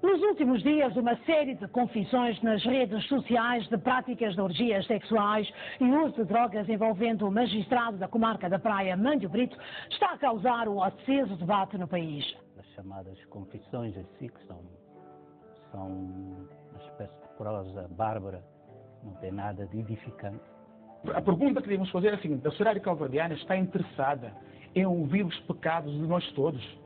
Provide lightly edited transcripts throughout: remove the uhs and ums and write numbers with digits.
Nos últimos dias, uma série de confissões nas redes sociais de práticas de orgias sexuais e uso de drogas envolvendo o magistrado da comarca da Praia, Mândio Brito, está a causar um aceso debate no país. As chamadas confissões em si, que são uma espécie de prosa bárbara, não tem nada de edificante. A pergunta que devemos fazer é a seguinte: a sociedade cabo-verdiana está interessada em ouvir os pecados de nós todos?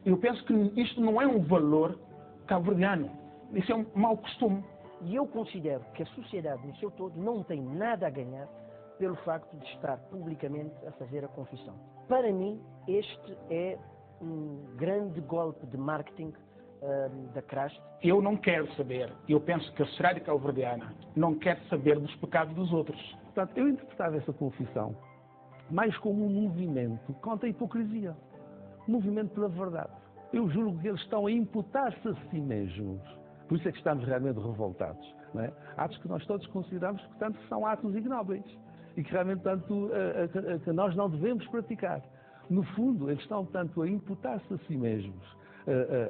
Eu penso que isto não é um valor cabo-verdiano, isso é um mau costume. E eu considero que a sociedade no seu todo não tem nada a ganhar pelo facto de estar publicamente a fazer a confissão. Para mim, este é um grande golpe de marketing da Craste. Eu não quero saber, eu penso que a sociedade cabo-verdiana não quer saber dos pecados dos outros. Portanto, eu interpretava essa confissão mais como um movimento contra a hipocrisia, um movimento pela verdade. Eu julgo que eles estão a imputar-se a si mesmos. Por isso é que estamos realmente revoltados. Não é? Atos que nós todos consideramos que, portanto, são atos ignóbeis e que realmente tanto, que nós não devemos praticar. No fundo, eles estão, tanto a imputar-se a si mesmos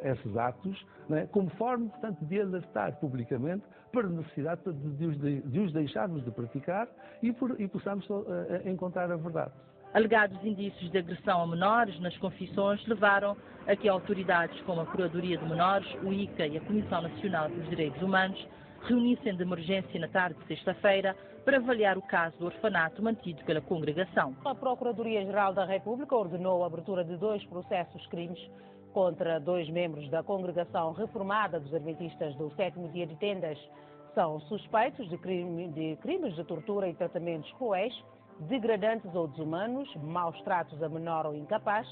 esses atos, não é? Como forma, portanto, de alertar publicamente para a necessidade de os deixarmos de praticar e possamos encontrar a verdade. Alegados indícios de agressão a menores nas confissões levaram a que autoridades como a Procuradoria de Menores, o ICA e a Comissão Nacional dos Direitos Humanos reunissem de emergência na tarde de sexta-feira para avaliar o caso do orfanato mantido pela congregação. A Procuradoria-Geral da República ordenou a abertura de 2 processos crimes contra 2 membros da Congregação Reformada dos Adventistas do 7º Dia de Tendas. São suspeitos de crimes de tortura e tratamentos cruéis, degradantes ou desumanos, maus tratos a menor ou incapaz,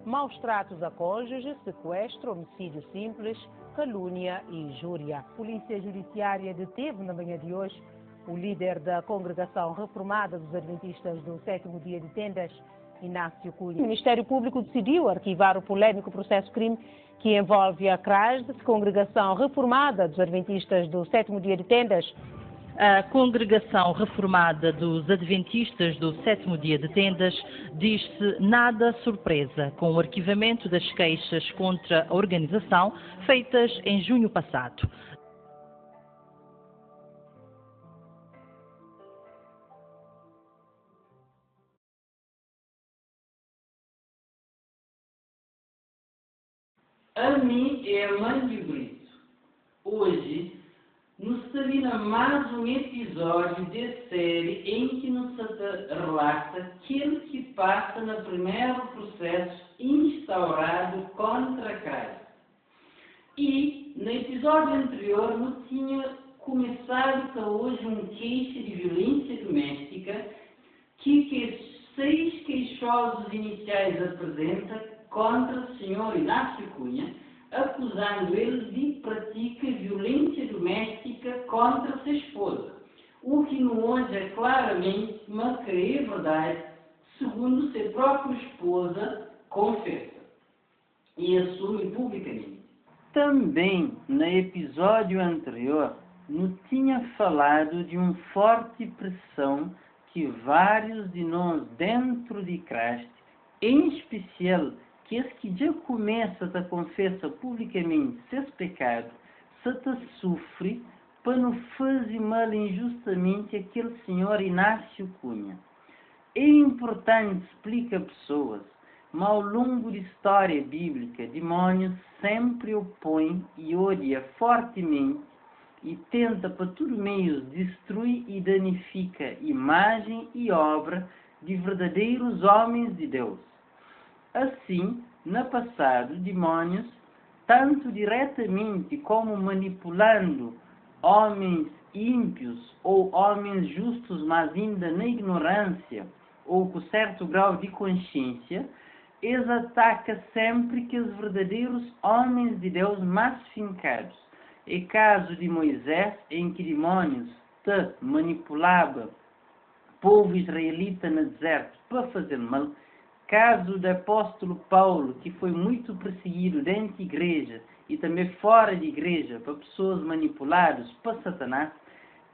maus tratos a cônjuge, sequestro, homicídio simples, calúnia e injúria. A Polícia Judiciária deteve na manhã de hoje o líder da Congregação Reformada dos Adventistas do 7º Dia de Tendas, Inácio Cunha. O Ministério Público decidiu arquivar o polêmico processo-crime que envolve a CRASD, Congregação Reformada dos Adventistas do 7º Dia de Tendas. A Congregação Reformada dos Adventistas do 7º Dia de Tendas diz-se nada surpresa com o arquivamento das queixas contra a organização feitas em junho passado. A mim é Mândio Brito. Hoje nos termina mais um episódio de série em que nos relata aquilo que passa no primeiro processo instaurado contra a CRASD. E no episódio anterior nos tinha começado para hoje um queixa de violência doméstica que 6 queixosos iniciais apresenta contra o Sr. Inácio Cunha, acusando ele de praticar violência doméstica contra sua esposa, o que no hoje é claramente uma que é verdade, segundo sua própria esposa confessa e assume publicamente. Também, no episódio anterior, nos tinha falado de uma forte pressão que vários de nós dentro de Craste, em especial que já começa a confessar publicamente seus pecados, se te sofre para não fazer mal injustamente aquele senhor Inácio Cunha. É importante explicar a pessoas, mas ao longo da história bíblica, demônios sempre opõem e odia fortemente e tenta por todo meio destruir e danifica imagem e obra de verdadeiros homens de Deus. Assim, no passado, demônios, tanto diretamente como manipulando homens ímpios ou homens justos, mas ainda na ignorância ou com certo grau de consciência, eles atacam sempre que os verdadeiros homens de Deus mais fincados. É caso de Moisés, em que demônios manipulava o povo israelita no deserto para fazer mal. Caso do apóstolo Paulo, que foi muito perseguido dentro da igreja e também fora da igreja por pessoas manipuladas por Satanás.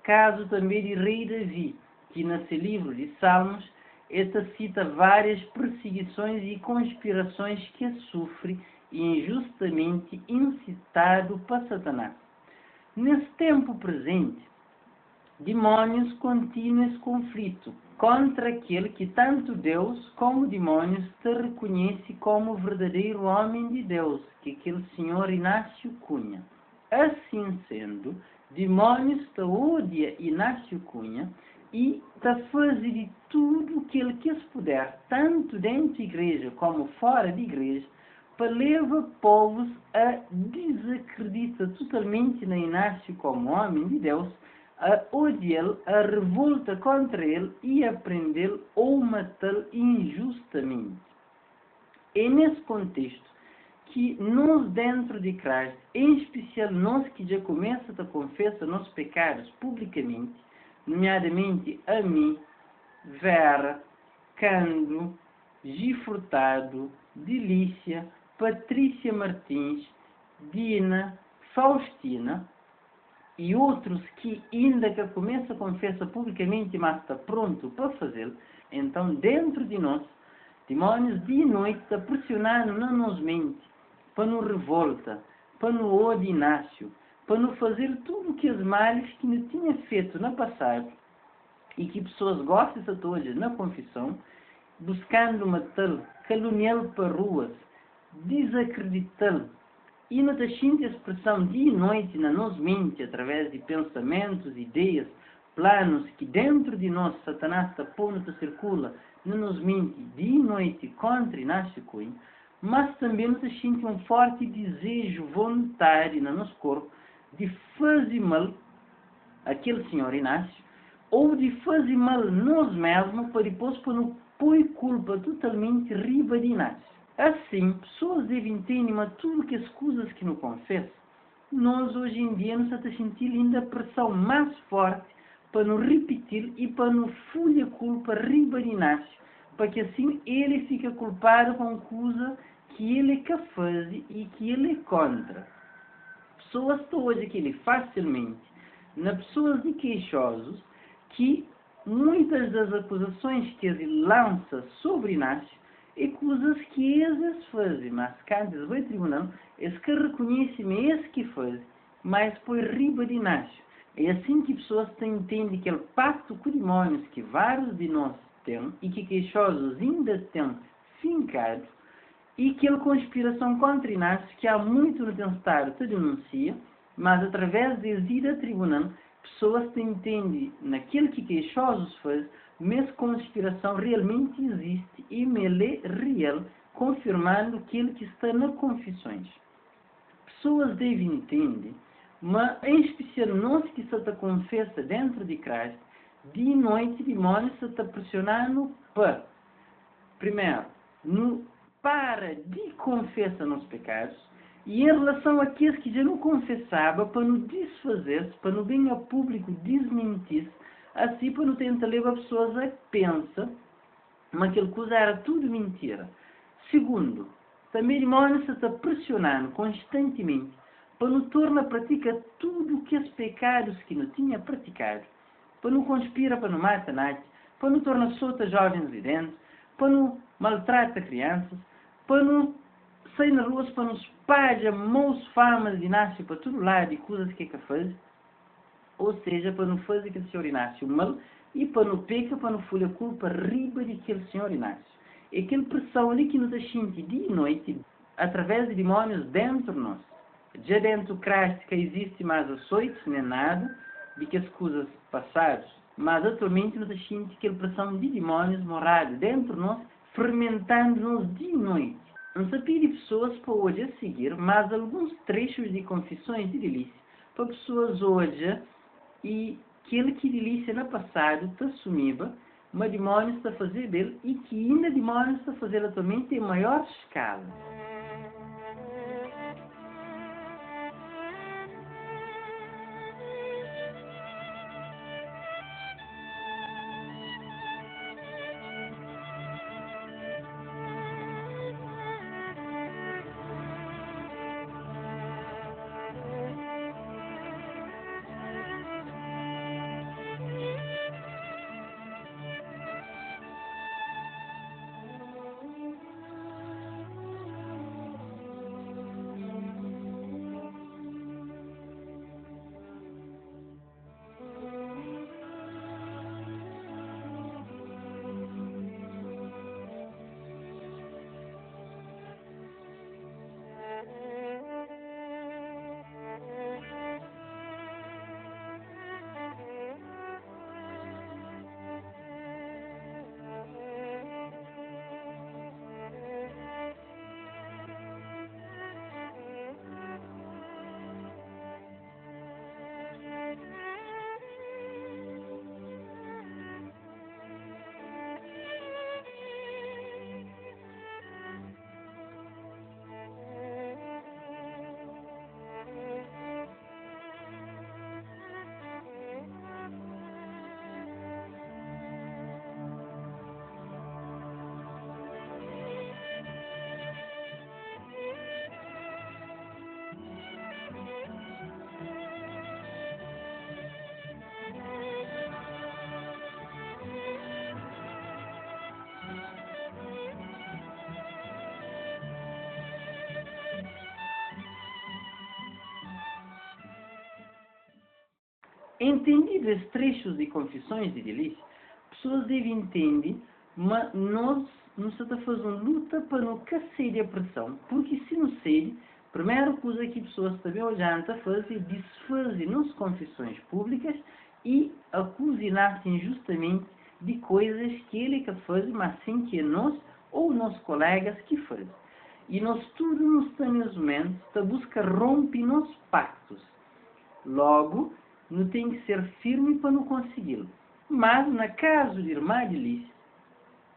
Caso também de rei Davi, que nesse livro de Salmos, esta cita várias perseguições e conspirações que sofre injustamente incitado por Satanás. Nesse tempo presente, demônios continuam esse conflito contra aquele que tanto Deus como demônios te reconhece como o verdadeiro homem de Deus, que é aquele Senhor Inácio Cunha. Assim sendo, demônios te odia Inácio Cunha e te faz de tudo aquilo que se puder, tanto dentro da igreja como fora da igreja, para levar povos a desacreditar totalmente na Inácio como homem de Deus, a odiá-lo, a revolta contra ele e a prendê-lo ou matá-lo injustamente. É nesse contexto que nós dentro de Cristo, em especial nós que já começamos a confessar nossos pecados publicamente, nomeadamente a mim, Vera, Cândido, Gi Furtado, Delícia, Patrícia Martins, Dina, Faustina e outros que ainda que começam a confessar publicamente, mas está pronto para fazê-lo, então dentro de nós, demônios de noite está pressionando na nossa mente para nos revolta, para nos ódio Inácio, para nos fazer tudo o que os males que nos tinha feito no passado e que pessoas gostam de hoje na confissão, buscando matá-lo, caluniá-lo para ruas, desacreditá-lo. E não deixando a expressão dia e noite na nossa mente, através de pensamentos, ideias, planos que dentro de nós Satanás está pondo, circula na nossa mente dia e noite contra Inácio Cunha, mas também nos sente um forte desejo voluntário no nosso corpo de fazer mal àquele senhor Inácio, ou de fazer mal nós mesmos, para depois não pôr culpa totalmente riba de Inácio. Assim, pessoas devem entender tudo que as coisas que nos confessam. Nós hoje em dia nos estamos sentindo ainda a pressão mais forte para não repetir e para não folha culpa riba de Inácio, para que assim ele fique culpado com coisa que ele quer fazer e que ele é contra. Pessoas hoje que ele facilmente, nas pessoas de queixosos, que muitas das acusações que ele lança sobre Inácio é coisas que eles fazem, mas quando eles vão ao tribunal, eles que reconhecem esse que fazem, mas põe riba de Inácio. É assim que pessoas entendem que aquele pacto com demônios que vários de nós têm e que queixosos ainda têm fincado, e aquela conspiração contra Inácio que há muito no Estado te denuncia, mas através de ir a tribunal, pessoas entendem naquilo que queixosos fazem, mas conspiração realmente existe e ele é real, confirmando aquilo que está nas confissões. Pessoas devem entender, mas em especial nós que se confessa dentro de Cristo, de noite demônios se está pressionando para, primeiro, para de confessar nos pecados, e em relação àqueles que já não confessavam, para não desfazer-se, para não vir a público desmentir-se, assim para não tentar levar pessoas a pensar, mas aquela coisa era tudo mentira. Segundo, também demônios se está pressionando constantemente para não tornar a praticar tudo o que os pecados que não tinha praticado, para não conspira, para não matar nada, para não tornar solta jovens de dentro, para não maltrata crianças, para não sair na rua, para não espalhar maus famas de Inácio para todo lado e coisas que faz, ou seja, para não fazer aquele senhor Inácio mal e para não pecar, para não folha culpa riba daquele senhor Inácio. É aquela pressão ali que nos sente dia e noite através de demônios dentro de nós. Já dentro do Cristo que existe mais açoites, nem nada de que as coisas passadas, mas atualmente nos sente aquela pressão de demônios morado dentro de nós, fermentando-nos dia e noite. Não sabia de pessoas para hoje a seguir, mas alguns trechos de confissões de delícia para pessoas hoje e aquele que delícia no passado está sumido, mas demônios está a fazer dele e que ainda demônios está a fazer atualmente em maior escala. Entendido esses trechos de confissões de delícia, pessoas devem entender, mas nós estamos a fazer uma luta para não cair a pressão, porque se não cede, a primeira coisa que pessoas também olhando a fazer é desfazer nas confissões públicas e acusar-se injustamente de coisas que ele que faz, mas sem que nós ou nossos colegas que fazem. E nós tudo nos nesse momento está busca romper nossos pactos. Logo, não tem que ser firme para não consegui-lo. Mas, no caso de irmã delícia,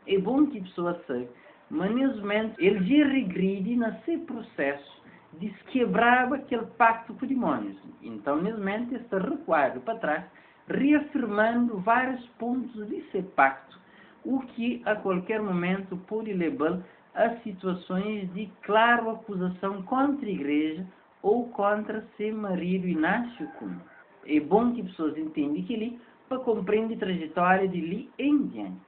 é bom que a pessoa saiba, mas nesse momento ele já regride nesse processo de se quebrar aquele pacto com demônios. Então, nesse momento, ele está recuado para trás, reafirmando vários pontos desse pacto, o que a qualquer momento pode levar a situações de clara acusação contra a igreja ou contra seu marido e nasce como. É bom que as pessoas entendam que ele para compreender a trajetória de ali em diante.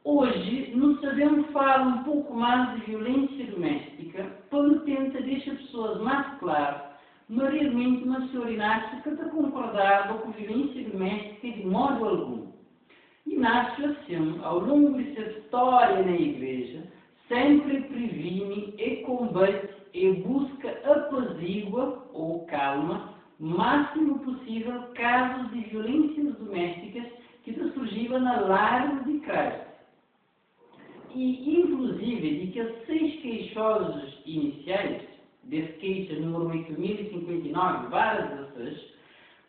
Hoje, nós sabemos falar um pouco mais de violência doméstica, para tentar deixar as pessoas mais claras, mas realmente uma senhora Inácio que está concordada com a violência doméstica de modo algum. Inácio, assim, ao longo de sua história na igreja, sempre previne e combate e busca apazigua ou calma, máximo possível, casos de violências domésticas que surgiram na lar de Cristo. E, inclusive, de que os 6 queixosos iniciais, desse queixa número 8059, várias dessas,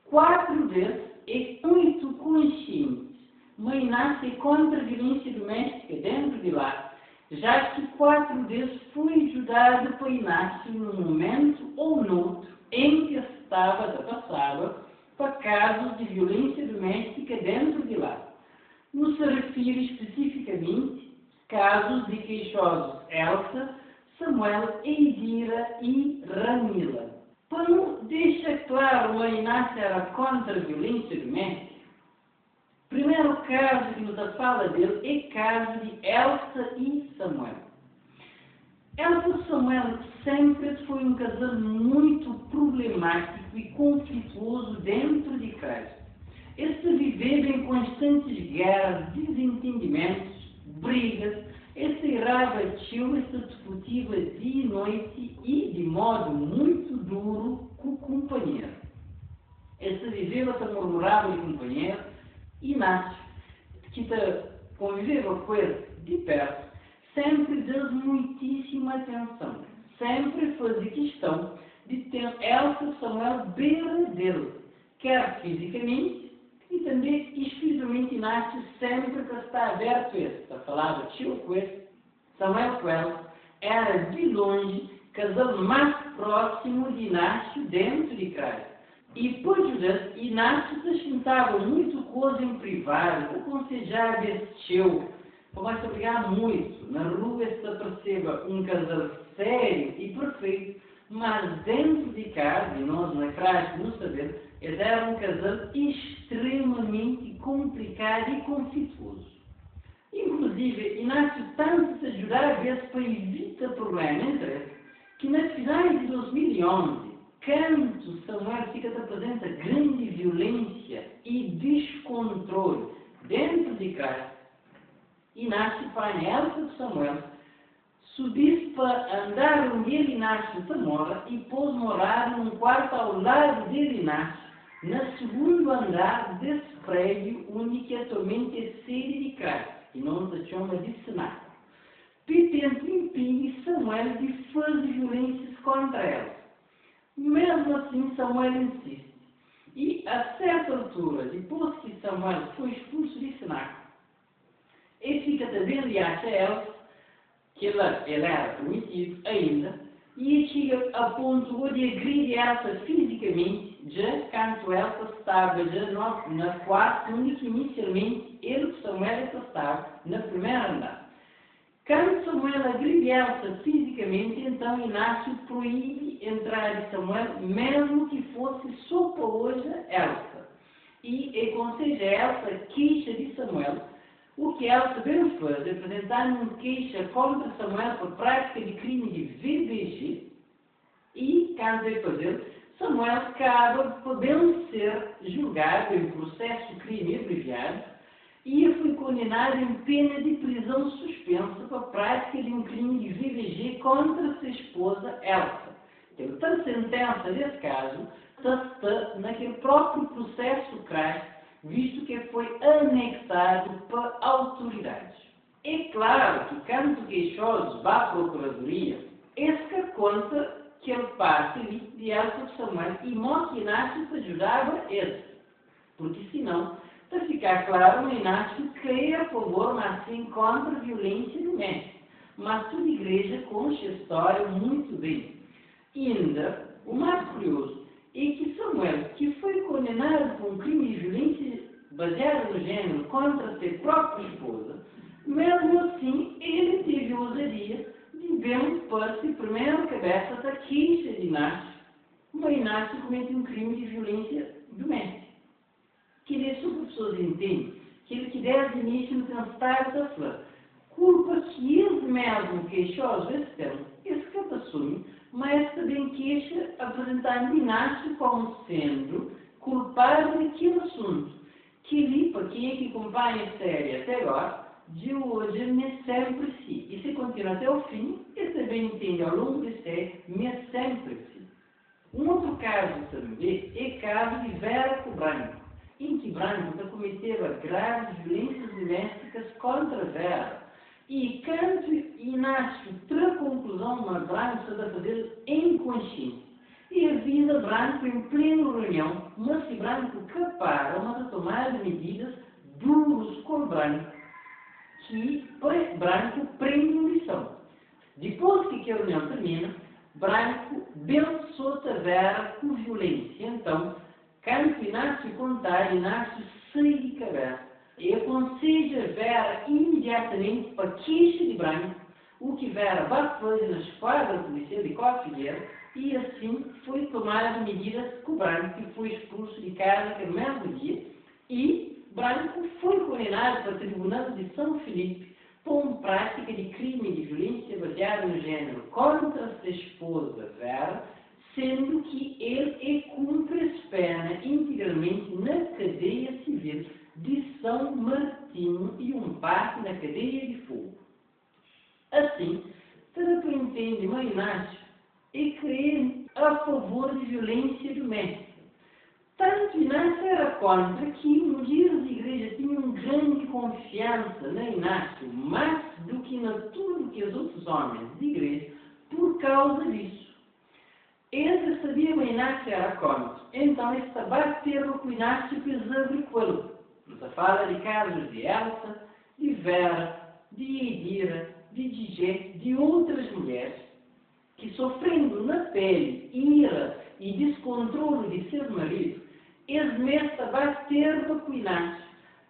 4 deles é muito conscientes, mas nasce contra a violência doméstica dentro de lá, já que 4 deles foi ajudado por Inácio num momento ou noutro em que estava da passada para casos de violência doméstica dentro de lá. Não se refere especificamente casos de queixosos Elsa, Samuel, Eidira e Ramila. Para não deixar claro a Inácio era contra a violência doméstica, o primeiro caso que nos fala dele é o caso de Elsa e Samuel. Elsa e Samuel sempre foi um casal muito problemático e conflituoso dentro de casa. Eles viveram em constantes guerras, desentendimentos, brigas, esse rebatiam, esse discutiva dia e noite e de modo muito duro com o companheiro. Esse viveu a murmurar de companheiro, Inácio, que conviveu com ele de perto, sempre deu muitíssima atenção, sempre fazia questão de ter Elsa e Samuel beira dele, quer fisicamente, e também, espiritualmente, Inácio sempre está aberto a isso. Falava tio com ele, Samuel com ela, era de longe casal mais próximo de Inácio dentro de casa. E por Judas, Inácio se juntava muito coisa em privado, aconselhava esse tio, começa a brigar muito. Na rua se perceba um casal sério e perfeito, mas dentro de casa, e nós na frase não sabemos, eles eram um casal extremamente complicado e conflituoso. Inclusive, Inácio tanto se ajudava a vezes para evitar problemas entre eles, que nas finais de 2011, quando Samuel fica apresenta grande violência e descontrole dentro de casa, Inácio para Elsa de Samuel subir para andar onde ele Inácio mora e pôs morar num quarto ao lado dele Inácio, no segundo andar desse prédio onde que atualmente é sede de casa, e não se chama de Senado. Tenta impedir Samuel de fazer violências contra ela. Mesmo assim, Samuel insiste. E, a certa altura, depois que Samuel foi expulso de Senado, ele fica também aliás a ela, que ele era prometido ainda, e chega a ponto de agredir Elsa fisicamente, já quando Elsa estava já na quarta, onde inicialmente ele, Samuel, estava na primeira andar. Quando Samuel agride Elsa fisicamente, então Inácio proíbe entrar de Samuel, mesmo que fosse só para hoje Elsa. E aconselha Elsa queixa de Samuel, o que Elsa deve fazer, apresentar uma queixa contra Samuel por prática de crime de VBG, e, quando vai fazer, Samuel acaba podendo ser julgado em processo crime abreviado e foi condenado em pena de prisão suspensa para a prática de um crime de VVG contra sua esposa Elsa. A sentença desse caso está naquele próprio processo CRAS, visto que foi anexado para autoridades. É claro que, quando o queixoso vai à Procuradoria, esse conta que ele parte de Elsa de Samuel e mostra que Inácio ajudava ele. Porque, senão, para ficar claro, o Inácio que é a favor, mas sim contra a violência doméstica. Mas toda a igreja conta a história muito bem. E ainda, o mais curioso é que Samuel, que foi condenado por um crime de violência baseado no gênero contra sua própria esposa, mesmo assim, ele teve a ousadia de ver um passe primeiro cabeça da queixa de Inácio, mas Inácio comete um crime de violência doméstica. Que isso as pessoas entendem, que ele que desde o início não estava da flor. Culpa que eles mesmo queixosos, esse que assume, mas também queixa apresentando Inácio como sendo culpado daquele assunto, que ali, para quem é que acompanha a série até agora, de hoje me serve para si. E se continua até o fim, e também entende ao longo da série, me serve para si. Um outro caso também é o caso de Vera com Branco, em que Branco cometeva graves violências domésticas contra Vera. E quando Inácio traz a conclusão, mas Branco está a fazer em consciência. E avisa Branco em plena reunião, mas se Branco capara, mas a tomar medidas duras com Branco, que Branco prende lição. Depois que a reunião termina, Branco abençoa Vera com violência. Então, quando Inácio contar, Inácio sai de cabeça e aconselha Vera imediatamente para a queixa de Branco, o que Vera vai fazer na esquadra policial de Cofigueira, e assim foi tomada medidas com Branco, que foi expulso de casa no mesmo dia, e Branco foi condenado para o Tribunal de São Felipe por uma prática de crime de violência baseada no gênero contra sua esposa Vera, sendo que ele cumpre a pena integralmente na cadeia civil de São Martinho e um parte na cadeia de fogo. Assim, tanto entende Mãe Inácio e crer a favor de violência doméstica. Tanto Inácio era contra que os dias da igreja tinham grande confiança na Inácio, mais do que na tudo que os outros homens da igreja, por causa disso. Ele sabia que o Inácio era contra, então ele estava a ter com o Inácio que resolve com ele. Você fala de casos de Elsa, de Vera, de Edira, de Gigé, de outras mulheres, que sofrendo na pele ira e descontrole de seus maridos, eles mesmos estavam a ter com o Inácio,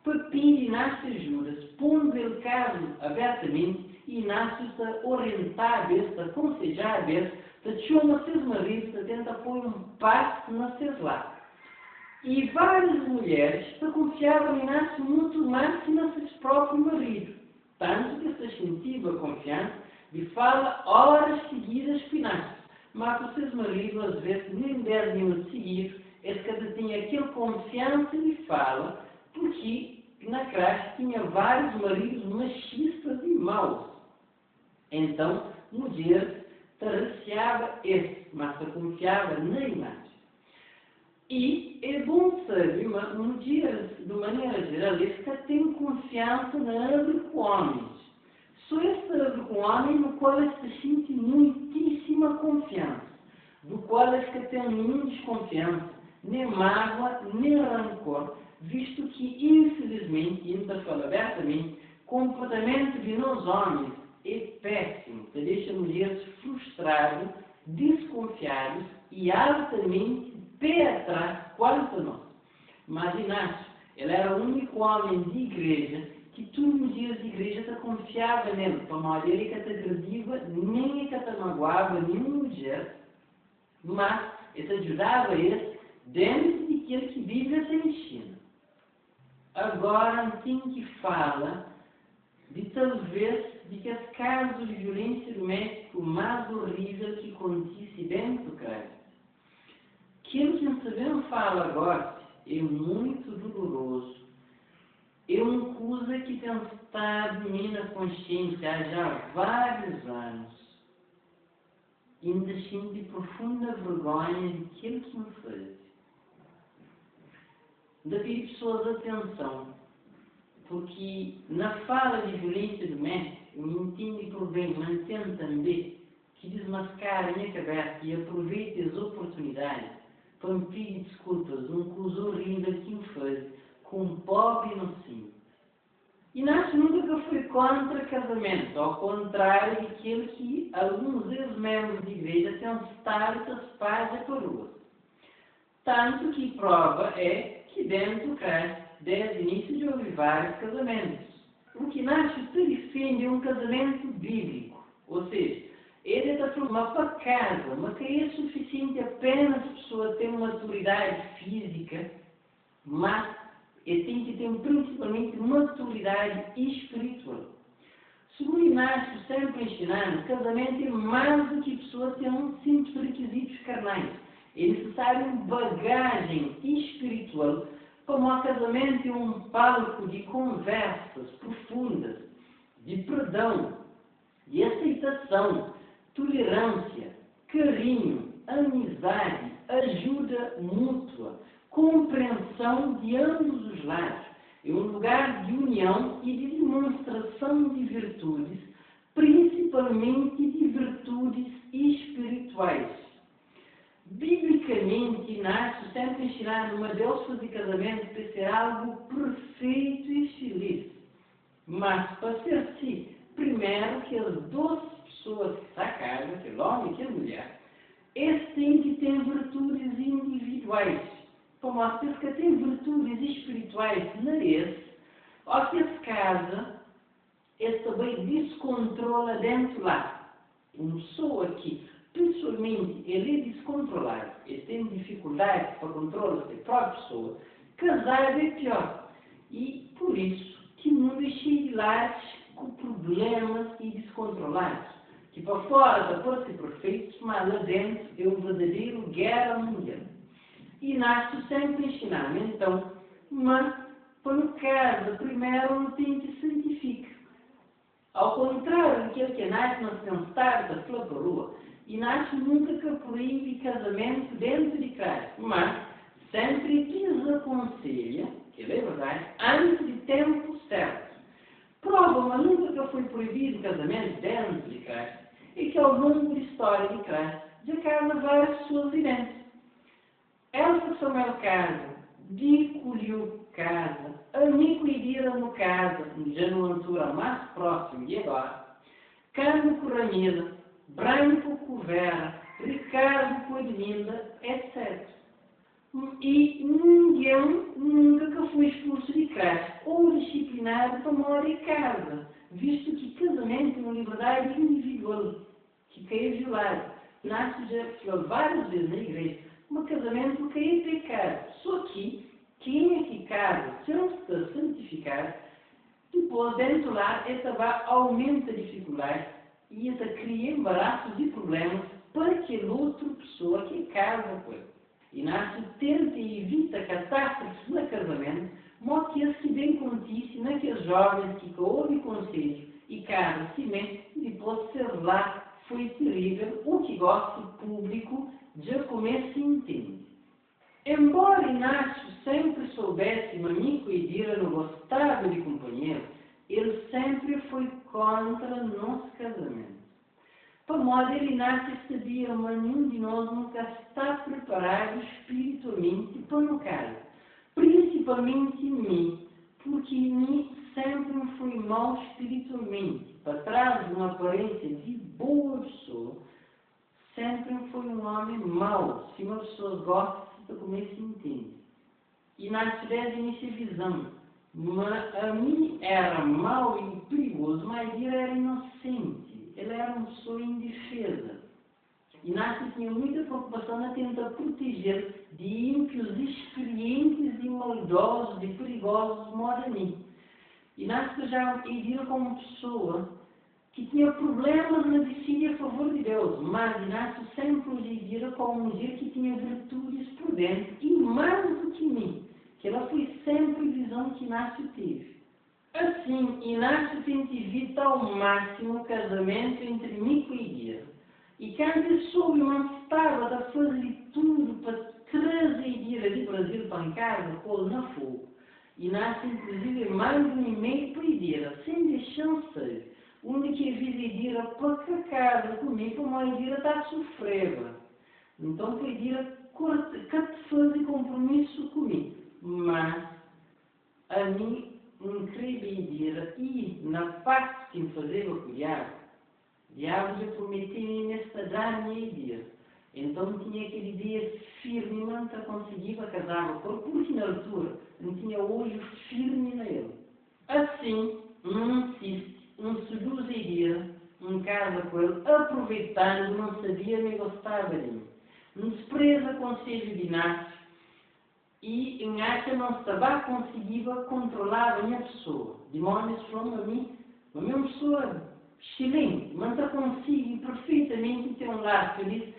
para pedir Inácio ajuda, pondo ele caso abertamente, e Inácio se orientar, se aconselhar, se chama seus maridos, se tenta pôr um passo na seus lados. E várias mulheres se confiavam em Inácio muito mais que nos seus próprios maridos, tanto que se sentia a confiança de falar horas seguidas com Inácio, mas os seus maridos às vezes nem 10 minutos seguidos, eles cada tinha aquela confiança de fala, porque na classe tinha vários maridos machistas e maus. Então, mulher receava esse, mas se confiava na Inácio. E é bom saber, mas mulheres, de maneira geral, eles têm confiança na árvore com homens. Só essa árvore com homens no qual eles se sentem muitíssima confiança, do qual eles têm nenhuma desconfiança, nem mágoa, nem rancor, visto que, infelizmente, ainda falo abertamente, o comportamento de nós homens é péssimo, que deixa mulheres frustradas, desconfiadas e altamente pé atrás quanto a nós. Mas Inácio, ele era o único homem de igreja que todos os dias de igreja se confiava nele, para uma mulher que te agrediva, nem que te magoava nenhuma mulher, mas ele ajudava ele dentro daquele que vive essa ensina. Agora, tem que fala de talvez de que os casos de violência doméstica mais horrível que acontece dentro do Cristo. aquilo que não sabemos falar agora é muito doloroso. É uma coisa que tem estado em minha consciência há já vários anos. Ainda sinto de profunda vergonha de aquilo que me fez. De pedir pessoas atenção, porque na fala de violência doméstica, eu me entendo por bem, mas entendo também que desmascara a minha cabeça e aproveite as oportunidades para me pedir desculpas, uma coisa horrível que me fez, com um pobre inocente. E nós nunca fui contra casamento, ao contrário daquilo que alguns ex-membros de igreja têm estado a separar para o outro. Tanto que prova é que dentro do Cristo, desde o início de houve vários casamentos. O que nasce defende um casamento bíblico, ou seja, ele está formado para casa, mas que é suficiente apenas a pessoa ter uma maturidade física, mas ele tem que ter principalmente maturidade espiritual. Segundo Inácio, sempre ensinando, casamento é mais do que a pessoa ter um simples requisitos carnais. É necessário uma bagagem espiritual, como o casamento é um palco de conversas profundas, de perdão, de aceitação, tolerância, carinho, amizade, ajuda mútua, compreensão de ambos os lados. É um lugar de união e de demonstração de virtudes, principalmente de virtudes espirituais. Biblicamente, Inácio sempre ensinado uma Deus fazer casamento para ser algo perfeito e feliz. Mas, para ser assim, primeiro que as duas pessoas que estão a casa, que é o homem e que é a mulher, eles têm que ter virtudes individuais. Como vocês que têm virtudes espirituais na esse, ou que se casa, esse também descontrola dentro lá. Uma pessoa que, pessoalmente, ele é descontrolado, ele tem dificuldade para controlar a sua própria pessoa, casar é pior. E, por isso, que o mundo é cheio de lares com problemas e descontrolados. Que para fora da pode ser perfeito, mas lá dentro é o verdadeiro guerra mundial. E Inácio sempre ensinava, então, mas, quando casa, primeiro não tem que santificar. Ao contrário daquilo que Inácio não se constata pela rua, Inácio nunca proíbe casamento dentro de casa, mas sempre desaconselha, que é verdade, antes de tempo certo. Prova, mas nunca foi proibido casamento dentro de casa, e que ao longo da história de casa, já carna várias pessoas viventes. Elsa Samuel casa, Dico-lhe casa, Amico e Dira no casa, já numa altura mais próxima de agora, Carmo com Ramila, Branco com Vera, Ricardo com Edinda, etc. E ninguém nunca foi expulso de casa ou disciplinado para morar em casa, visto que casamento é uma liberdade individual, que é violada. Nasce já falou várias vezes na igreja, um casamento que é pecado. Só que quem é que casa, se não está santificado, depois dentro lá, essa vai aumenta a dificuldade e essa cria embaraços e problemas para aquela outra pessoa que casa com ele. E Inácio tenta e evita catástrofes no casamento, mas que se bem acontece naqueles jovens que ouvem conselhos e casam-se mesmo e depois ser lá foi terrível, o que gosta público já começa a entender. Embora Inácio sempre soubesse Manico e Dira não gostava de companheiro, ele sempre foi contra nosso casamento. Para modo, ele Inácio sabia, mas nenhum de nós nunca está preparado espiritualmente para no caso. Principalmente em mim, porque em mim sempre me foi mal espiritualmente. Para trás de uma aparência de boa pessoa, sempre foi um homem mau. Se uma pessoa gosta, você começa a entender. E Inácio desde essa visão. Mas a mim era mau e perigoso, mas ele era inocente. Ele era uma pessoa indefesa. Inácio tinha muita preocupação na tentar proteger de ímpios experientes e maldosos e perigosos modo a mim. Inácio já viu como pessoa que tinha problemas na decidir a favor de Deus, mas Inácio sempre o vira como uma mulher que tinha virtudes por dentro, e mais do que mim, que ela foi sempre a visão que Inácio teve. Assim, Inácio tenta evitar ao máximo o casamento entre Mico e Idira. E quando ele soube, não estava a fazer tudo para trazer Idira do Brasil para em casa, pô-lo na fogo. Inácio, inclusive, mais um e-mail para Idira, sem deixar saber. Onde que avisa Idira para casa comigo, como a Idira está a sofrer. Então, para Idira, fazer compromisso comigo. Mas, a mim, não creio Idira, e na parte que me fazia com o diabo já prometia nesta dar-me a Idira. Então, tinha aquele dia firme, não conseguia casar com ele, porque na altura não tinha olho firme nele. Assim, não insiste. Seduz Idira, casa com ele, aproveitando, não sabia nem gostava de mim. Despreza conselho de Inácio e Inácio não estava conseguindo controlar a minha pessoa. De modo que falou a mim, a minha pessoa excelente, mas não consigo perfeitamente ter um lar feliz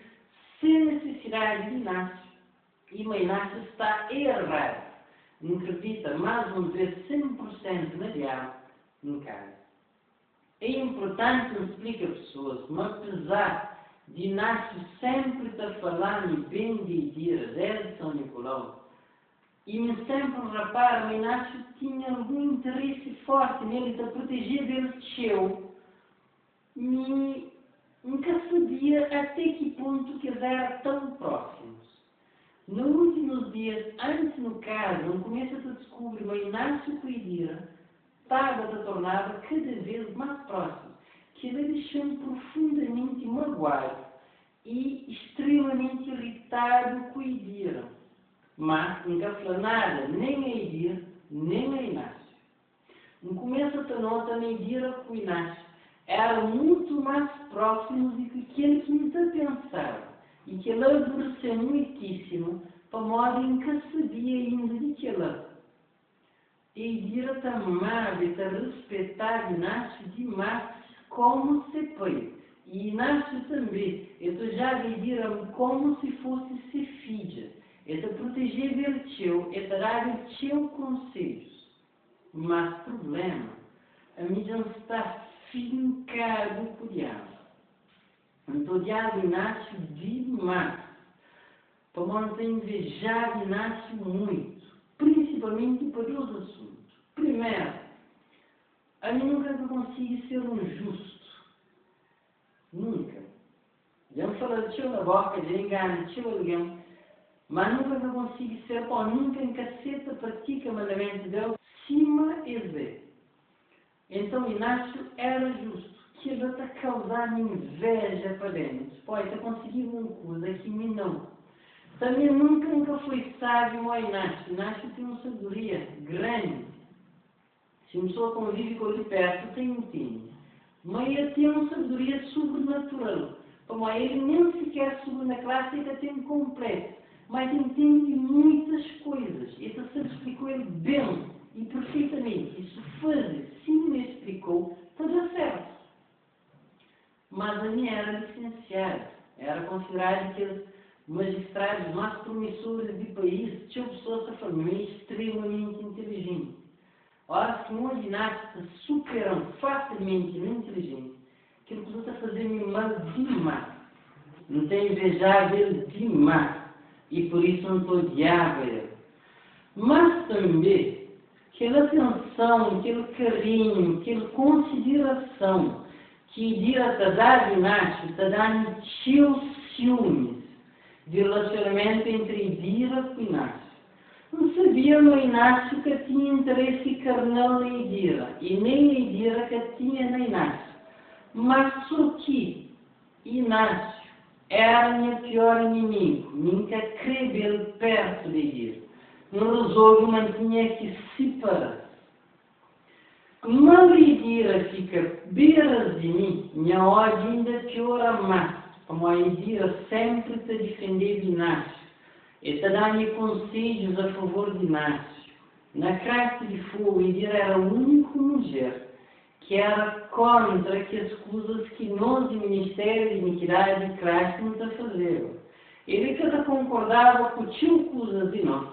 sem necessidade de Inácio. E o Inácio está errado. Não acredita mais uma vez 100% na diabo no caso. É importante que explique a pessoas, mas apesar de Inácio sempre estar falando bem de Idira, desde São Nicolau, e me sempre repara, o Inácio tinha algum interesse forte nele de proteger dele seu, e nunca sabia até que ponto que eles eram tão próximos. Nos últimos dias, antes no caso, não começa a descobrir o Inácio com Idira, estava a tornar cada vez mais próximo, que ele deixou-me profundamente magoado e extremamente irritado com a Idira. Mas nunca falou nada, nem a Idira, nem a Inácio. No começo da nota, a Idira com o Inácio eram muito mais próximos do que aquele que me pensava, e que ele aborreceu muitíssimo, para modo em que sabia ainda de que ela. E Idira te amava e te respeitava Inácio demais como se foi. E Inácio também. Eu te já Idira como se fosse se filha. Eu te proteger dele teu, eu te dar teu conselhos. Mas problema, a mim já está fincado com o diabo. Então o diabo Inácio demais. Para manter invejar Inácio muito. Principalmente por dois assuntos. Primeiro, a mim nunca consigo ser um justo. Nunca. Já me falo de teu na boca, de engano, de teu alguém, mas nunca consigo ser, ou nunca em caceta pratica o mandamento de Deus, cima e zé. Então Inácio era justo, que ele está causando inveja para dentro. Pois está conseguindo uma coisa que me não. Também nunca foi sábio ao Inácio. Inácio tem uma sabedoria grande. Se uma pessoa convive com ele perto, tem entende. Mas ele tem uma sabedoria sobrenatural. Como ele nem sequer subiu na clássica, tem completo. Mas entende muitas coisas. Isso se explicou ele bem e perfeitamente. Isso faz, se me explicou, tudo certo. Mas a minha era licenciada. Era considerado aqueles magistrados mais promissores do país, tinham pessoas da família extremamente inteligentes. Ora, se um Inácio se superam facilmente na inteligência, aquilo que está fazendo mal demais. Não tem invejar ele demais. E por isso não estou odiava ele. Mas também, aquela atenção, aquele carinho, aquela consideração que Idira te dá Inácio, te dá teus ciúmes de relacionamento entre Idira e Inácio. Não sabia no Inácio que tinha interesse carnal na Idira, e nem a Idira que tinha na Inácio. Mas só que Inácio era meu pior inimigo, nunca queria ele perto de Idira. No resolvo mantinha que se separar. Quando Idira fica beira de mim, minha ódio ainda piora mais. Como a Idira sempre te defendeu de Inácio, e te dá-me conselhos a favor de Inácio. Na classe de fogo, Idira era a única mulher que era contra que as coisas que nós, o Ministério de Iniquidade e Cristo, estamos a fazer. Ele que concordava com tio coisas de nós.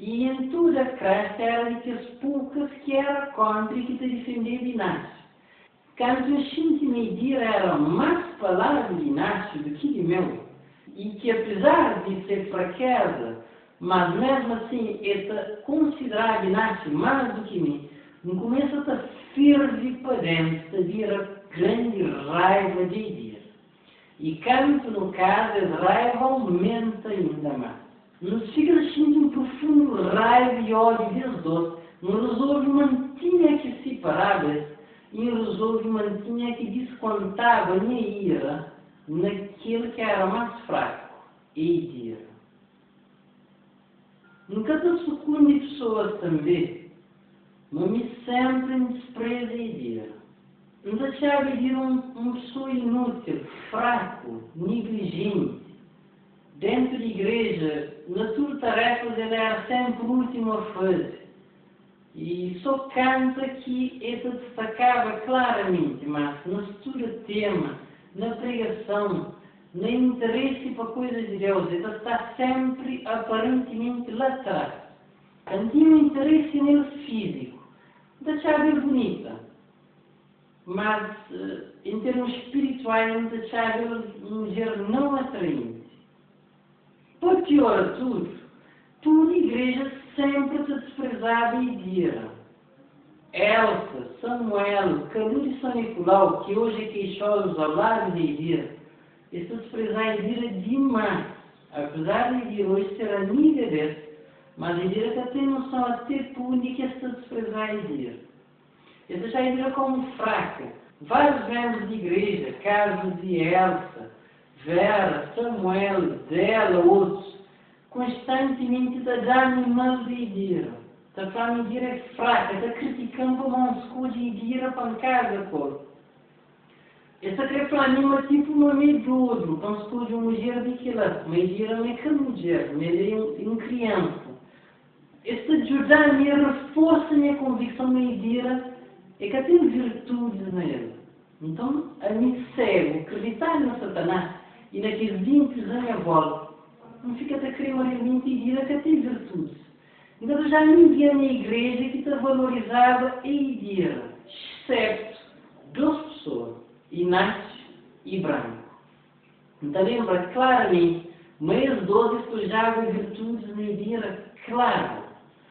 E em toda a Cristo era de que as poucas que era contra e que te defendia de Inácio. Quando a gente medir era mais palavras de Inácio do que de meu. E que apesar de ser fraqueza, mas mesmo assim, esta considerar Inácio mais do que mim, não começa a ferver para dentro, a vir a grande raiva de ir. E quando no caso a raiva aumenta ainda mais. Nos fica assim um profundo raiva e ódio desde dois. Não resolve mantinha que se separava e resolve mantinha que descontava a ira naquele que era mais fraco e ira. Nunca te sucumbe de pessoas também, mas me sempre me despreza e ira. Não deixava de ir uma pessoa inútil, fraco, negligente. Dentro da igreja, nas suas tarefas, ele era sempre o último a fazer. E só canta que ele destacava claramente, mas na sua tema, na pregação, no interesse para coisas de Deus, ele está sempre aparentemente lá atrás. Não tinha um interesse nele físico, deixava ele bonita, mas em termos espirituais, não deixava ele um mulher não atraente. Para pior tudo a igreja sempre te desprezava e dira. Elsa, Samuel, Calur e São Nicolau, que hoje é queixosos ao lado de Idira, esse desprezar Idira demais. Apesar de Idira hoje ser amiga desse, mas Idira já tem noção até por onde que esse desprezar Idira. Esse já Idira como fraca. Vários membros de igreja, casos de Elsa, Vera, Samuel, dela, outros, constantemente está animando de Idira. Está falando de Idira é fraca, está criticando como um escudo de Idira para casa, pô. Essa criatura anima tipo uma medroso, para um escudo de uma mulher de que lá, mas Idira não é que mulher, mas ele é um criança. Esta ajuda a minha reforça a minha convicção na Idira é que tem virtudes nele. Então, a mim cego, acreditar no Satanás, e naqueles 20 anos à volta, não fica a querer uma mentira que tem virtudes. Então já ninguém na igreja que te valorizava a Idira, excepto duas pessoas, Inácio e Branco. Então lembra claramente, mas 12 esposavam virtudes na Idira, claro.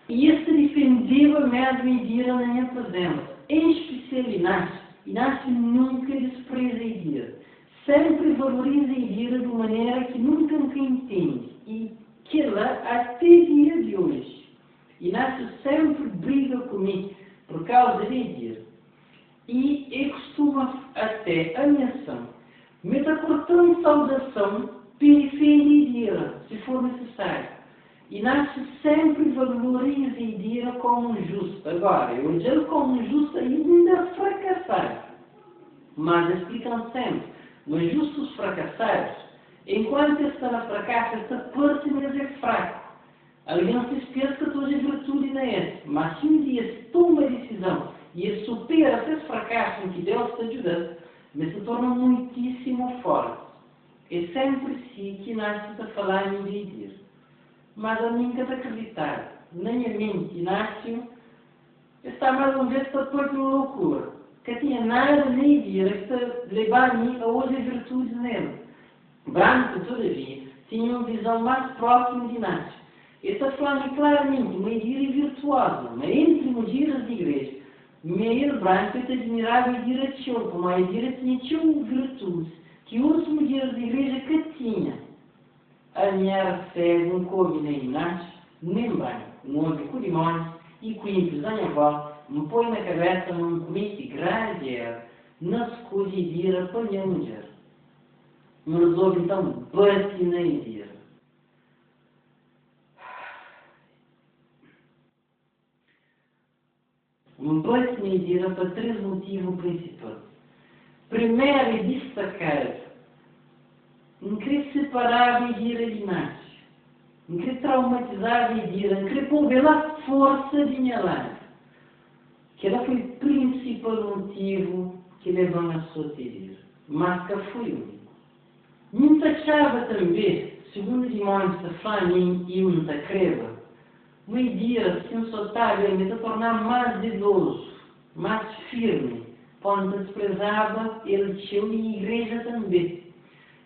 E este defendia mesmo a Idira na minha presença, em especial Inácio. Inácio nunca despreza a Idira. Sempre valoriza a Idira de maneira que nunca entende e que ela até dia de hoje. Inácio sempre briga comigo por causa de Idira. E eu costumo até ameaçar, me dá cortando saudação, periferia Idira, se for necessário. Inácio sempre valoriza a Idira como justo. Agora, eu digo como justo ainda fracassado. Mas explicam sempre. Mas justos fracassados, enquanto está na fracassa, esta parte mesmo é fraco. Alguém não se esquece que toda a virtude não é essa. Mas se um dia se toma a decisão e supera esse fracasso em que Deus te ajuda, mas se torna muitíssimo forte. É sempre si que nasce a falar em dizer. Mas a mim quer acreditar, na minha mente, Inácio está mais uma vez para pôr uma loucura. Que tinha nada nem dia que levar a mim a hoje a virtude nele. Branco, todavia, tinha uma visão mais próxima de Inácio. Ele está falando claramente, uma Idira virtuosa, mas entre mulheres de igreja. Meio branco, ele admirava a Idira de choco, mas a Idira tinha virtudes que outras mulheres de igreja que tinham. A minha era cega, não coube nem Inácio, nem branco, um homem com limões e com ímpios à minha volta. Me põe na cabeça num comite grande, não se cuide Idira para minha mulher. Me resolve então bate na Idira. Me bate na Idira para 3 motivos principais. Primeiro é destacar, não querer separar a Idira de Inácio, não querer traumatizar a Idira, não querer pôr a força de minha lado. Que ela foi principal principal motivo que levou a sua teoria, mas que foi o único. Muita achava também, segundo demonstra Flamin e muita creva, o dia se insultava ele a tornar mais zeloso, mais firme, quando desprezava ele tinha e a igreja também.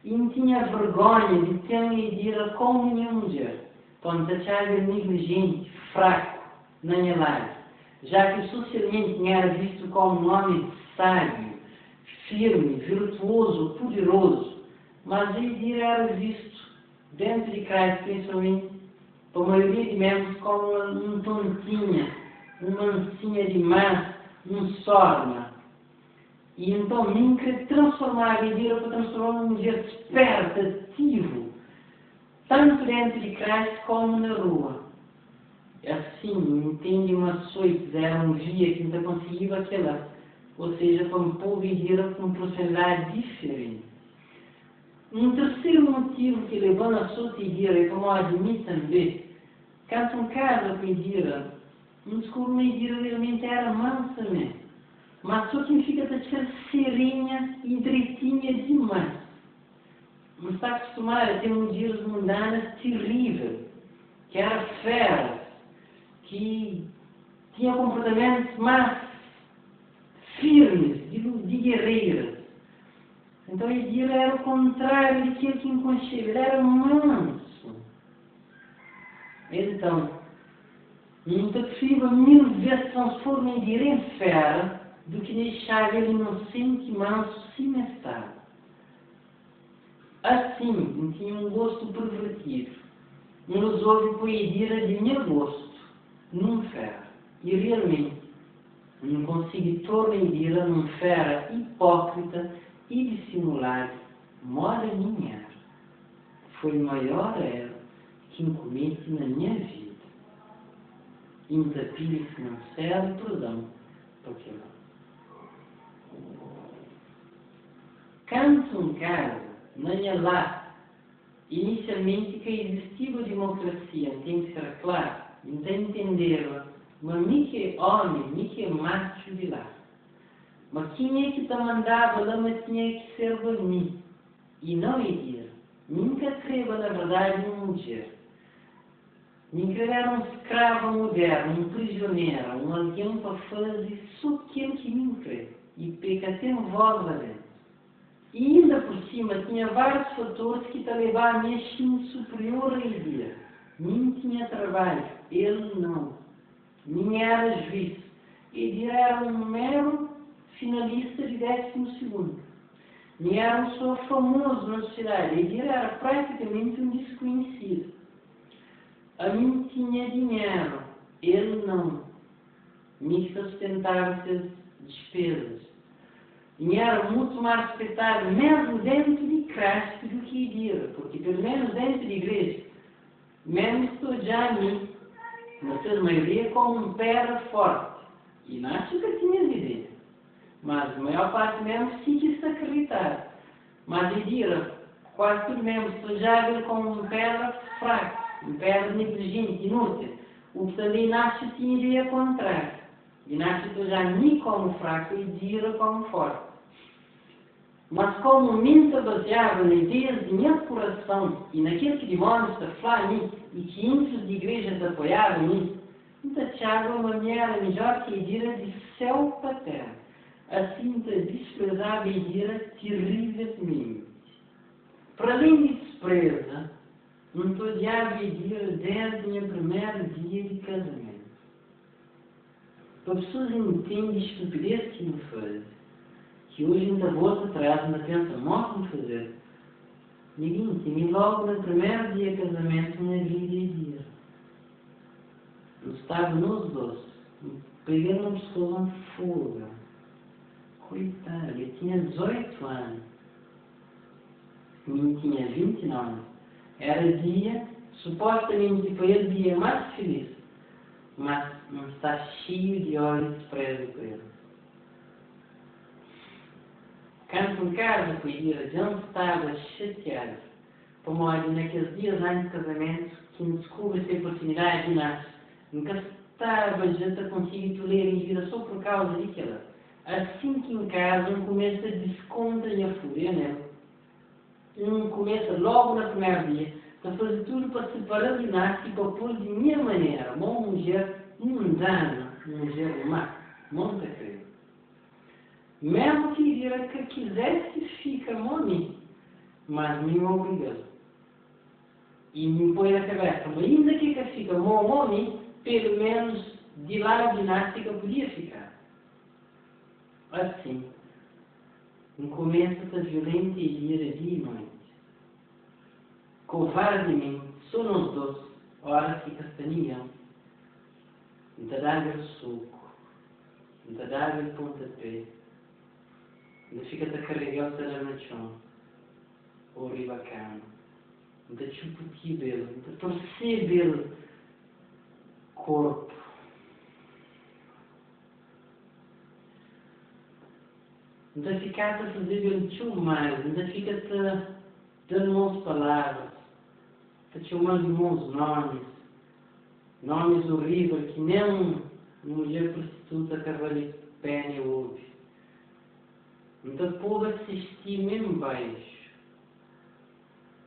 E não tinha vergonha de ter uma ideia como nenhuma mulher, quando achava ele negligente, fraco, na minha lar, já que socialmente era visto como um homem sábio, firme, virtuoso, poderoso, mas a ideia era visto, dentro de Cristo principalmente, por maioria de membros como um tontinha, uma mansinha demais, um sorma. E então nem queria transformar a ideia para transformar uma mulher esperta, ativo, tanto dentro de Cristo como na rua. Assim, entende uma soita, era um dia que não conseguia aquela, ou seja, com um povo e com personalidade diferente. Um terceiro motivo que levou a sua ideia, como admite também, quando um casa com ideia, um descobre uma ideia realmente era mansa mesmo. Mas só significa ser serinha e direitinha demais. Mas está acostumado a ter dias mundanas terríveis, que era feras, que tinha comportamentos mais firmes, de guerreiras. Então ele era o contrário daquilo que inconcebia, ele era manso. Então, muito preferível 1000 vezes transforma em fera do que deixar ele inocente e manso semestado. Assim, tinha um gosto pervertido. Resolve pôr a ideia de meu gosto num fera. E realmente, não consigo tornar a ideia num fera hipócrita e dissimulado, mora minha. Foi o maior erro que cometi na minha vida. Desafio financeiro e perdão, porque não. Canto um caso, não é lá, inicialmente que existiu a democracia, tem que ser claro, não tem que entender, mas nem que homem, nem que macho de lá. Mas quem é que te mandava lá, mas tinha que ser por mim, e não ir. Nunca creva, na verdade, uma mulher. Nunca era um escravo moderno, um prisioneiro, um alguém para fazer só aquilo que me crê, e peca até um voz lá dentro. E ainda por cima tinha vários fatores que te levavam a minha chine superior a ideia. Nem tinha trabalho, ele não. Nem era juiz. Ele era um mero finalista de 12º. Nem era um só famoso na sociedade. Ele era praticamente um desconhecido. A mim tinha dinheiro, ele não. Me sustentava as despesas. E era muito mais respeitado, mesmo dentro de Cristo, do que iria, porque pelo menos dentro da igreja, mesmo estou já a mim, na sua maioria, como um pedra forte. E não acho que tinha ideia. Mas a maior parte mesmo sim que se acreditar. Mas iria, quase tudo mesmo, estou já a ver como um pedra fraco, um pedra negligente, inútil. O que também nasce tinha ideia contrária. E nasce já nem como fraco e dira como forte. Mas como mente baseada na ideias de meu coração e naquilo que demonstra Flamin e que índices de igrejas apoiaram nisso, então Tiago uma mulher melhor que a ideia de céu para terra. Assim te desprezava a ideia terrivelmente. Para além de despreza, não odiava a ideia desde o meu primeiro dia de casamento. As pessoas entendem a estupidez que me faz, que hoje ainda volta atrás, ainda pensa, mostra-me fazer. Ninguém tem logo no primeiro dia de casamento na vida e dia. Eu estava nos dois, peguei uma pessoa em fuga. Coitado, eu tinha 18 anos. Eu tinha 29. Era dia, supostamente foi o dia mais feliz. Mas não está cheio de ódio e desprezo por ele. Canto em casa, cuidira de onde estava chateado, como olha naqueles dias antes do casamento, que me descobre essa oportunidade de nascer. Nunca estava já consigo ler em vida só por causa daquela. Assim que em casa começa a descontra e a fúria nele. Começa logo na primeira dia a fazer tudo para se paralinar e para pôr de minha maneira uma mulher mundana, uma mulher má, muito querida. Mesmo que diga que quisesse ficar mami, mas me obrigou. E me põe na cabeça, mas ainda que fica mami, pelo menos de lá a ginástica podia ficar. Assim, começa a violenta e ira dia e noite. Covardemente, só nós dois, ora que castanham, não dar-lhe o soco, não dar-lhe o pontapé, ainda fica-te a carregar o talão no chão, ou arriba a cama, ainda chupa o cabelo, ainda torcer pelo corpo. Ainda fica-te a fazer pelo tio mais, ainda fica-te dando mãos palavras, te chamando de bons nomes horríveis que nem uma mulher prostituta que vale pena ouve. Então pode assistir mesmo baixo.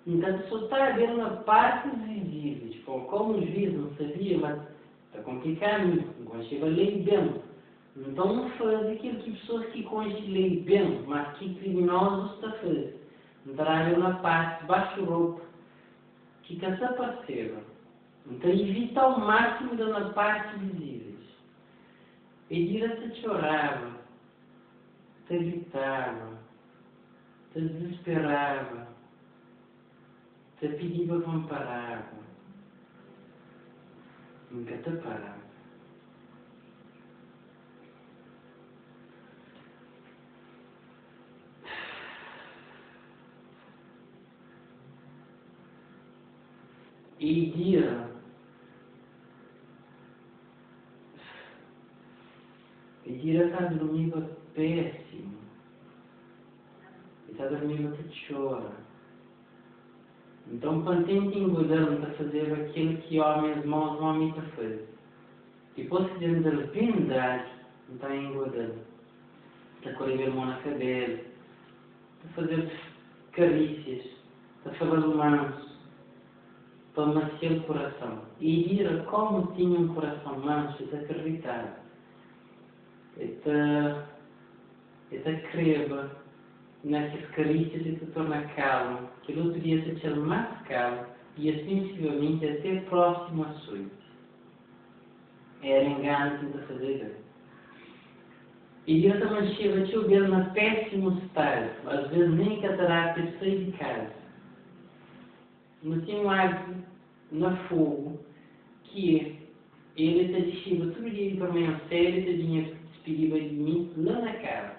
Então só está a ver na parte visíveis, como os juízes não sabiam, mas está complicado, não chega a lei bem. Então não faz aquilo que pessoas que conhecem lei bem, mas que criminosos está a fazer. Então está a ver na parte baixo roupa, que se apareceva. Então evita ao máximo na parte visíveis. E direto chorava, te gritava, te desesperava, te pedia para me parar. Nunca te parava. E Dira está dormindo péssimo. E está dormindo que chora. Então, quando tenta engodar para fazer aquilo que homens maus não para fazer. Depois que de repente não está engodando. Está a correr a mão na cabelo. Está a fazer carícias. Está a fazer mãos. Para maciar o coração. E Dira, como tinha um coração manso, está acreditado. Está creva nessas carícias e se torna calmo, que ele outro dia se chama mais calmo e assim possivelmente até próximo à noite. Era engano que está fazendo. E Dira também chega a chover na péssimo estado, às vezes nem catarata sai de casa. Mas tem um hábito na fogo que ele está de chiva todo dia para mim a série, ele vinha despediva de mim lá na cara.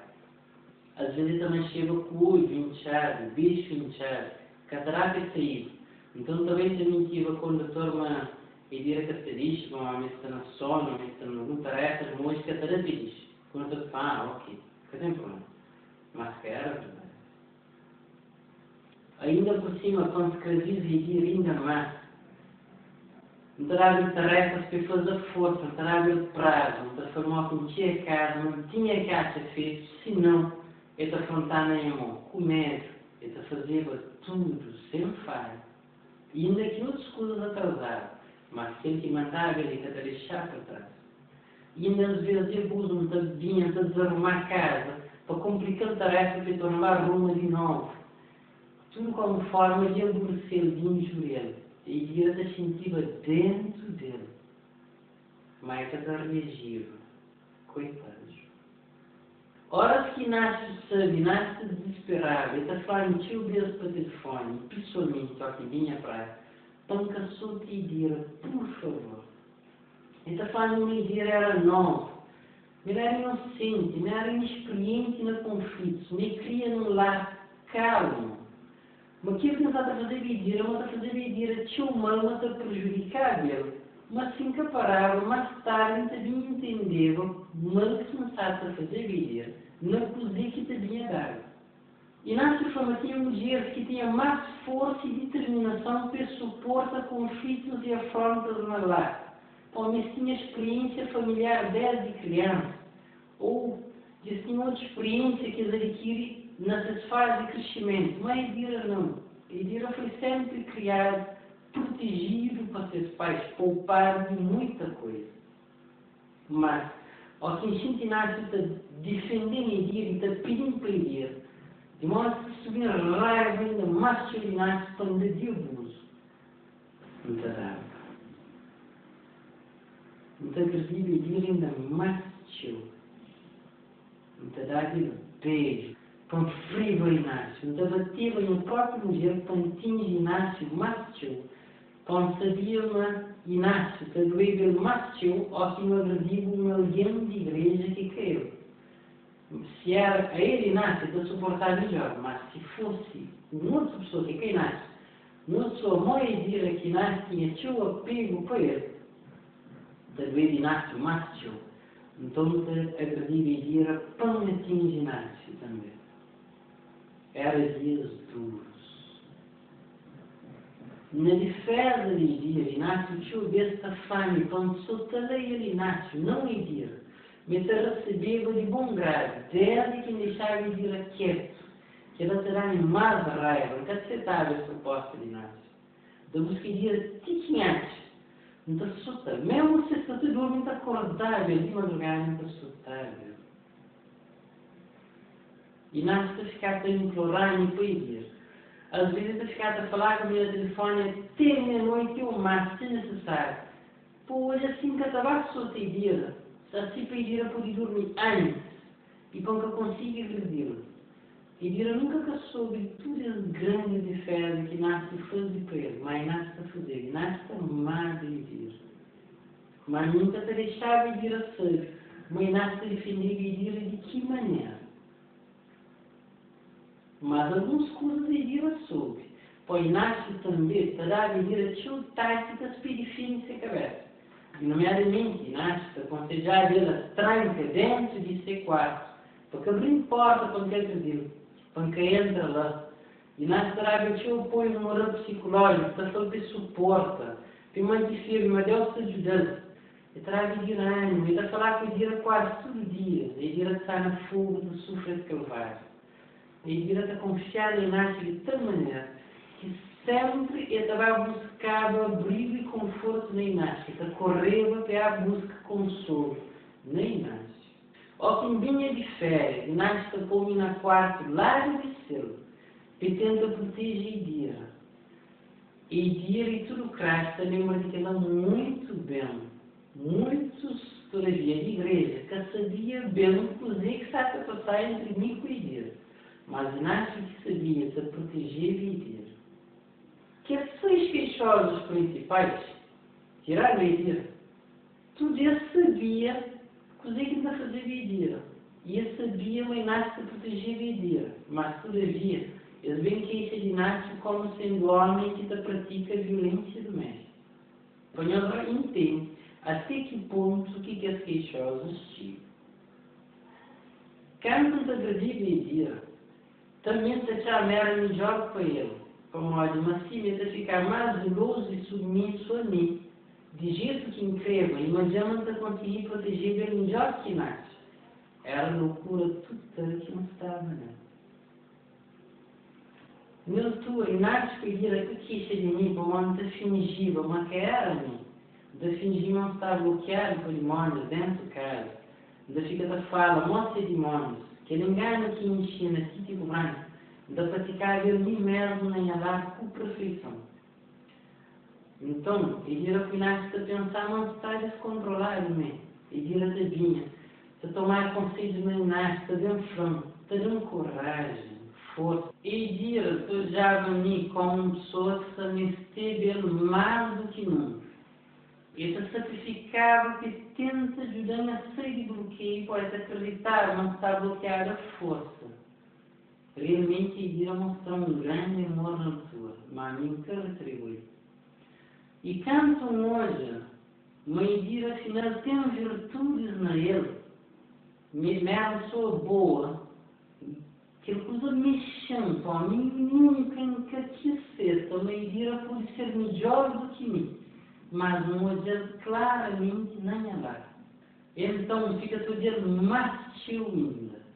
Às vezes ele também chega com o olho inchado, bicho inchado, catarata saído. Então talvez eu mentiva quando a turma e dire que se diz, como a minha está na sono, a minha está não tarefa, mas catarata diz. Quando eu falo, ok, que tem problema. Mas que era verdade. Ainda por cima, quando se escraviza e dire ainda mais, não terá tarefas para fazer força, não terá prazo, não terá formar com tinha casa, não tinha casa feito, senão ele afrontar nenhum, comer, ele fazer tudo sem falha. E ainda que outras coisas atrasaram, mas sempre que mandava ele que deixar para trás. E ainda às vezes ele usa um tadinho para desarrumar a casa, para complicar a tarefa para tornar rumo de novo. Tudo como forma de aborrecer, de injuriar. E Dira se sentia dentro dele. Mas ela reagiva. Coitados. Horas que nasce sabe, nasce desesperado. Ele está falando tio Deus para o telefone, pessoalmente, só que vinha para panca só te Dira, por favor. Ele está falando que Dira era novo. Ele era inocente, ele era inexperiente no conflito. Ele cria num lar calmo. Mas aquilo que não está a fazer Dira, não está a fazer Dira, tio mal, não está a prejudicar ele. Mas assim que parava, mais tarde também entendeva, mal que não está a fazer Dira, não cozinha que também dar. E nessa forma tinha mulheres que tinham mais força e determinação para suportar conflitos e afrontas na lar. Homens tinham experiência familiar desde criança, ou Diz que outra experiência que ele adquire nessa fase de crescimento. Mas a Edira não. A Edira foi sempre criado, protegido para seus pais, poupado de muita coisa. Mas, ao que Santo Inácio está defendendo a Edira e está pedindo para a Edira, de modo que subir raiva ainda mais que o Inácio para andar de abuso. Não está dando. Não está acreditando a Edira ainda mais que não está dando beijo, para um frio Inácio, não está batendo no próprio mulher para um tinge Inácio macho, para um sabia Inácio, para doer o macho, ou se não agrediu um alguém de igreja que caiu. Se era a ele Inácio, para suportar melhor, mas se fosse uma outra pessoa que é Inácio, não sou mãe dire que Inácio tinha seu apego para ele, para doer Inácio macho. Então, agredir e dire para um tinge Inácio também. Era dias duros. Na defesa de Edira, Inácio tinha desta fama, então só talei ele Inácio, não Edira, mas recebeu de bom grado, desde que deixava Edira quieto, que ela terá mais raiva, que aceitava essa proposta de Inácio. Da busca Edira tiquinhate, não está assustada, mesmo se está tudo muito acordável, de madrugada não está assustável. Inácio está a ficar a implorar e pedir. Às vezes está a ficar a falar comigo no telefone até meia-noite ou mais, se necessário. Pois assim que acabar a sua teidira, assim pedir a poder dormir antes e para que eu consiga agredi-la. Edira nunca soube de todas as grandes diferenças que Inácio fazia para ele, mas Inácio está a fazer. Inácio está amado de Edira. Mas nunca te deixava Edira ser. Mas Inácio defendia Edira de que maneira? Mas algumas coisas Edira soube. Pois Inácio também terá a Edira tinha táticas para definir sua cabeça. E, nomeadamente, Inácio aconselhava ela tranca dentro de seu quarto, para que abrir porta para que ele para que entra lá. Inácio terá o seu apoio no moral psicológico, para fazer suporta, para manter firme, mas Deus te ajudando. E terá Edira ânimo, e está a falar com Edira quase todo dia. Edira está na fuga do sofrimento de Calvário. Edira está confiada em Inácio de tal maneira que sempre ele estava buscando abrigo e conforto na Inácio, está correndo para a busca de consolo na Inácio. Ao que vinha de férias, Inácio está pondo na quarto lá de céu e tenta proteger Edira. Edira e tudo o Cristo lembra que ela muito bem, muitos todavia de igreja, que sabia bem, inclusive, que estava a passar entre mim e Edira. Mas Inácio que sabia se proteger Edira. Que as 6 queixosas principais tiraram Edira. Tudo ele sabia que os que a fazer Edira. E ele sabia o Inácio se proteger Edira. Mas todavia, eles veem que esse de Inácio como sendo homem que pratica violência doméstica. Então ele entende até que ponto o que as queixosas tinham. Quando agredir Edira, também se chamar melhor para ele, como modo, mas sim, ele ficar mais zeloso e submisso a mim, de jeito que incrível, e nós vamos conseguir proteger ele melhor que nós. Era loucura total que não estava, né? Meu tu, Inácio pedir aquilo que isso de mim, como não te fingia, mas que era mim, de fingir não estar bloqueado por demônios dentro de casa, de ficar a fala, mostra demônios, que ele engana que ensina, que tipo branco, de praticar ele mesmo nem a com perfeição. Então, ele era Inácio a pensar, não está descontrolado, né? Ele era vinha, se tomar conselhos na Inácio, está dando franco, está dando coragem, força. Ele era, já a como pessoa que se esteve mais do que nunca. Ele se sacrificava que tenta ajudar a sair de bloqueio, pode acreditar, não está bloqueada a força. Realmente, ele ia mostrar um grande amor na altura, mas nunca retribui. E quanto hoje, Edira, afinal, tem virtudes na ele, mesmo uma pessoa boa, que ele usa mexendo para mim, nunca que seja, Edira pode ser melhor do que mim. Mas hoje claramente não é lá. Então fica todo dia mais tio ainda.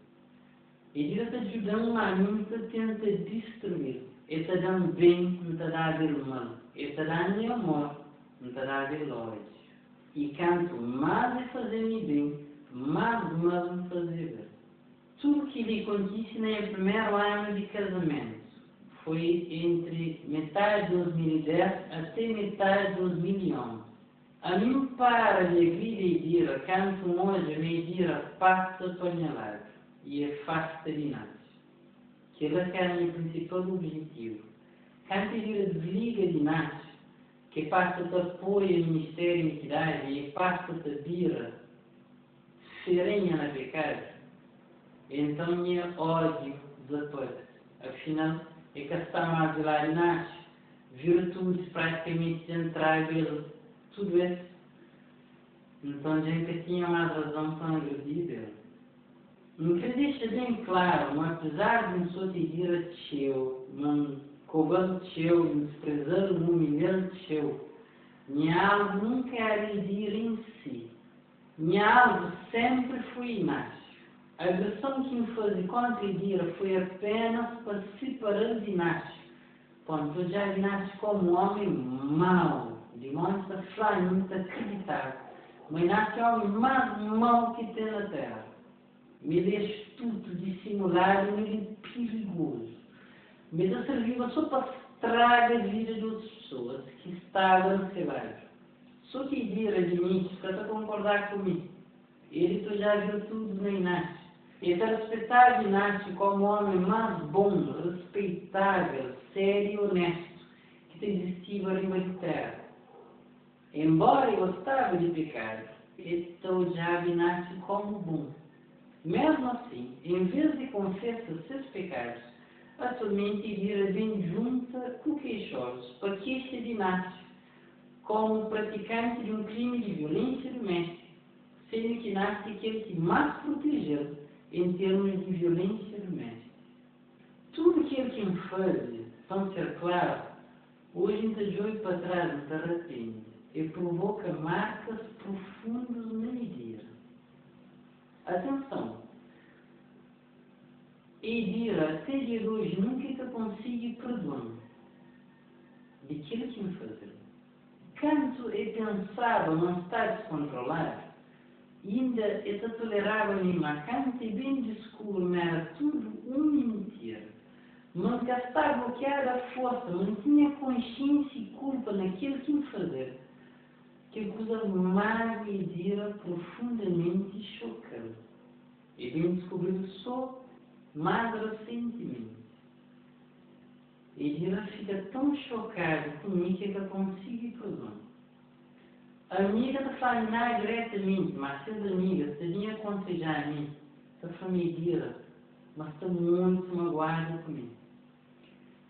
Ele está ajudando a mim que tenta destruir. Ele está dando bem, não está dando mal. Ele está dando amor, não está dando ódio. E quanto mais é fazer bem, mais mal vão fazer bem. Tudo que lhe acontece no primeiro ano de casamento foi entre metade de 2010 até metade de 2011. A mim para alegria e dira, canto hoje me dira passa panelada e afasta de nada. Que ela é o meu principal objetivo. Canto dira desliga de nada, que passa de apoio ao Ministério da Entidade e passa de dira serena na pecado. Então minha ódio desaparece. Afinal, é que está mais lá e nasce. Virtudes praticamente centrais, tudo isso. Então a gente tinha mais razão para agredir ele. Não quer deixar bem claro, mas apesar de não só te ir a teu, não cobrando teu, não desprezando, não humilhando teu, minha alma nunca é agredir em si. Minha alma sempre foi inácio. A agressão que me fazia contra Idira foi apenas para separar de Inácio. Ponto, eu já Inácio como um homem mau, demonstra francamente acreditável. Mas Inácio é o homem mais mau que tem na terra. Me deixa tudo dissimulado e me perigoso. Me dá serviço só para estragar a vida de outras pessoas que estavam no celular. Só que Idira de mim, para concordar comigo. Ele tu já viu tudo na Inácio. Ele está respeitado Inácio como o homem mais bom, respeitável, sério e honesto que existiu a rima de terra. Embora eu gostava de pecar, estou já Inácio como bom. Mesmo assim, em vez de confessar seus pecados, atualmente Idira vem junta com queixosos para queixa de Inácio como praticante de um crime de violência doméstica, sendo que Inácio é aquele que mais protegeu em termos de violência doméstica. Tudo aquilo que me faz, tão ser claro, hoje me jogo para trás, me arrepende e provoca marcas profundas na Idira. Atenção! Idira, até de hoje, nunca que consigo perdoar daquilo que me faz. Quanto eu pensava não estar descontrolado, ainda é tolerável em macante e bem descuro, mas era tudo uma mentira. Não gastava bloqueada a força, não tinha consciência e culpa naquilo que me fazer. Que coisa má e dira profundamente chocante. E bem descobriu só mais recentemente. E dira fica tão chocado comigo que eu consigo perdoar. A amiga não fala nada diretamente, mas se as amigas sabiam aconselhar a mim, a família, mas está muito magoada comigo.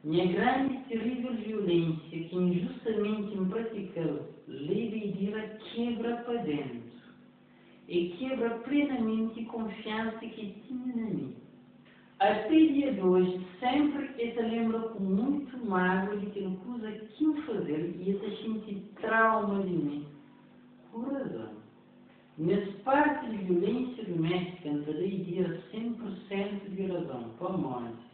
Minha grande e terrível violência que injustamente me praticou, leva a Idira quebra para dentro e quebra plenamente a confiança que tinha em mim. Até dia de hoje, sempre eu te lembro com muito mágoa de que coisa que me fazer e eu te senti trauma de mim. Por razão. Nessa parte de violência doméstica, andarei dir 100% de razão, para morte.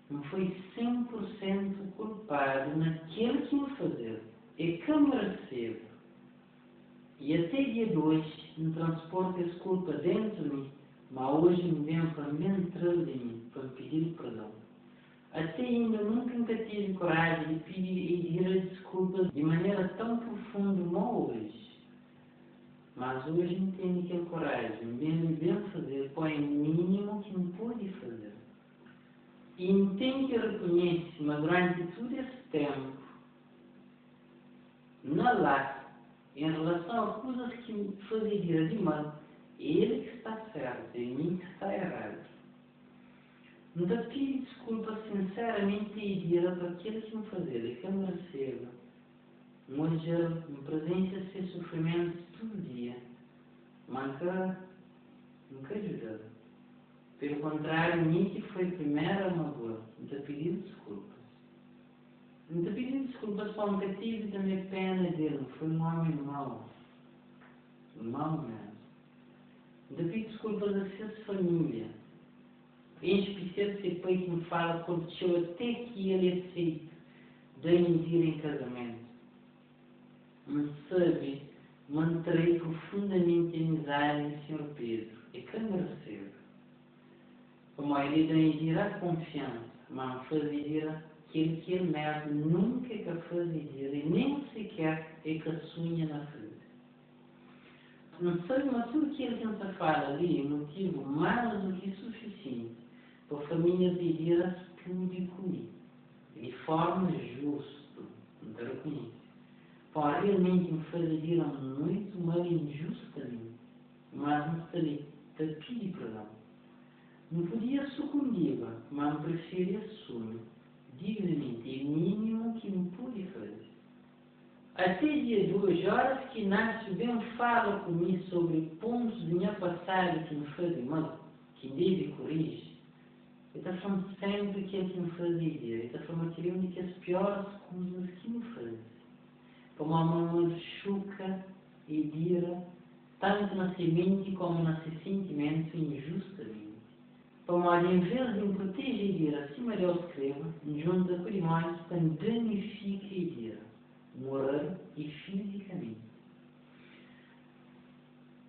Não foi 100% culpado naquilo que me fazer. É que me recebo. E até dia de hoje, me transporta essa culpa dentro de mim, mas hoje me vem para dentro de mim, para me pedir perdão. Até ainda nunca tive coragem de pedir desculpas de maneira tão profunda como hoje. Mas hoje não tenho aquela coragem, me vem fazer, põe o mínimo que me pode fazer. E entendo que reconhece, mas durante todo esse tempo, na lata, em relação a coisas que me fazem de mal, ele que está certo, e mim que está errado. Me dá pedir desculpa sinceramente e dizer para aquilo que me fazer, e que eu me recebo. Hoje, em presença de seus sofrimentos todo dia, nunca ajudou. Pelo contrário, mim que foi a primeira magoa, me dá pedir desculpas. Me dá pedir desculpas para nunca tive também pena dele, foi um homem mau. Mau mesmo. Me dá pedir desculpas a sua família. em especial se pai que me fala aconteceu até que ele aceite da Indira em casamento. Mas sabe, manterei profundamente a amizade em Sr. Pedro, é que mereceu. Como ele da Indira a confiança, mas fazer aquilo que ele mesmo nunca é capaz de dizer e nem sequer é que a sonha na frente. Não sei, mas tudo que ele tenta falar ali é motivo mais do que suficiente para a família de Indira se pude comigo. De forma justa, não te reconheço. Para realmente me fazer muito mal injustamente, mas não estaria a pedir perdão. Não podia sucumbir, mas preferia assumir dignamente o mínimo que me pude fazer. Até dia 2 horas que Inácio bem fala comigo sobre pontos de minha passagem que me fazem mal, que deve corrigir. Eu estou falando sempre que ele me fazia dizer. Eu estou falando que ele que as piores coisas que me fazem. Como a mão chuca e dira, tanto na semente como na sentimento injustamente. Como em vez de me proteger e dira, acima de eu escrevo, junta com demais, para danificar e dira. Moral e fisicamente.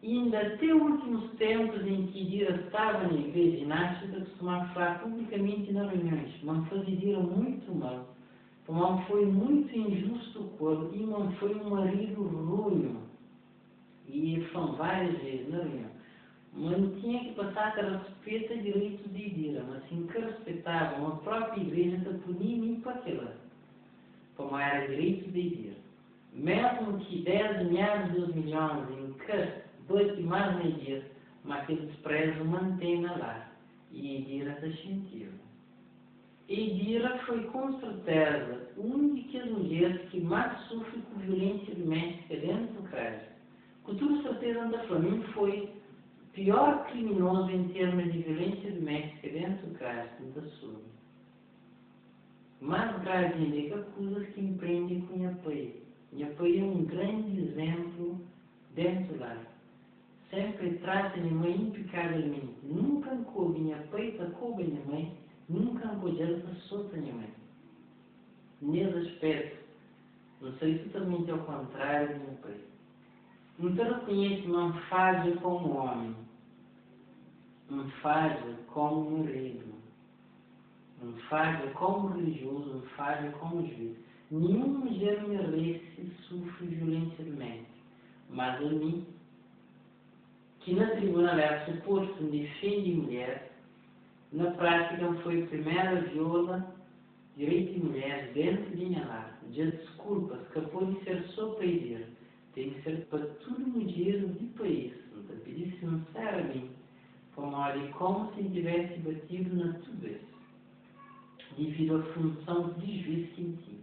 E ainda até os últimos tempos em que Dira estava na igreja e Inácio costumava falar publicamente nas reuniões, mas fazia Dira muito mal. Mas foi muito injusto com ele e não foi um marido ruim. E foram várias vezes na reunião. Mas tinha que passar a respeitar direitos de Dira, mas assim que respeitava a própria igreja, não podia nem para aquela. Como era direito de dizer. Mesmo que 10 milhares de milhões em que dois mais na dia, mas aquele desprezo mantém lá. E Edira se sentiu. Edira foi com certeza uma das mulheres que mais sofre com violência doméstica dentro do caso. Com toda certeza da família foi o pior criminoso em termos de violência doméstica dentro do caso da sua. Mais grave ainda é que acusas que empreendem com minha pai. Minha pai é um grande exemplo dentro lá. Sempre trata minha mãe impecavelmente. Nunca coube minha pai, coube minha mãe. Nunca coube solta minha mãe. Nesse aspecto, não sei se totalmente ao contrário de meu pai. Não te reconhece uma fase como homem. Uma fase como marido. Um falho como religioso, um falho como juiz. Nenhuma mulher merece sofrer violência doméstica. Mas a mim, que na tribuna é suposto me defende mulher, na prática foi a primeira viola direito de mulher dentro de minha lar. Já desculpas, que pode ser só para dizer, tem que ser para todo mulher do país. Não te pedi sinceramente, como se tivesse batido na tubes. Devido à função de juiz que tinha.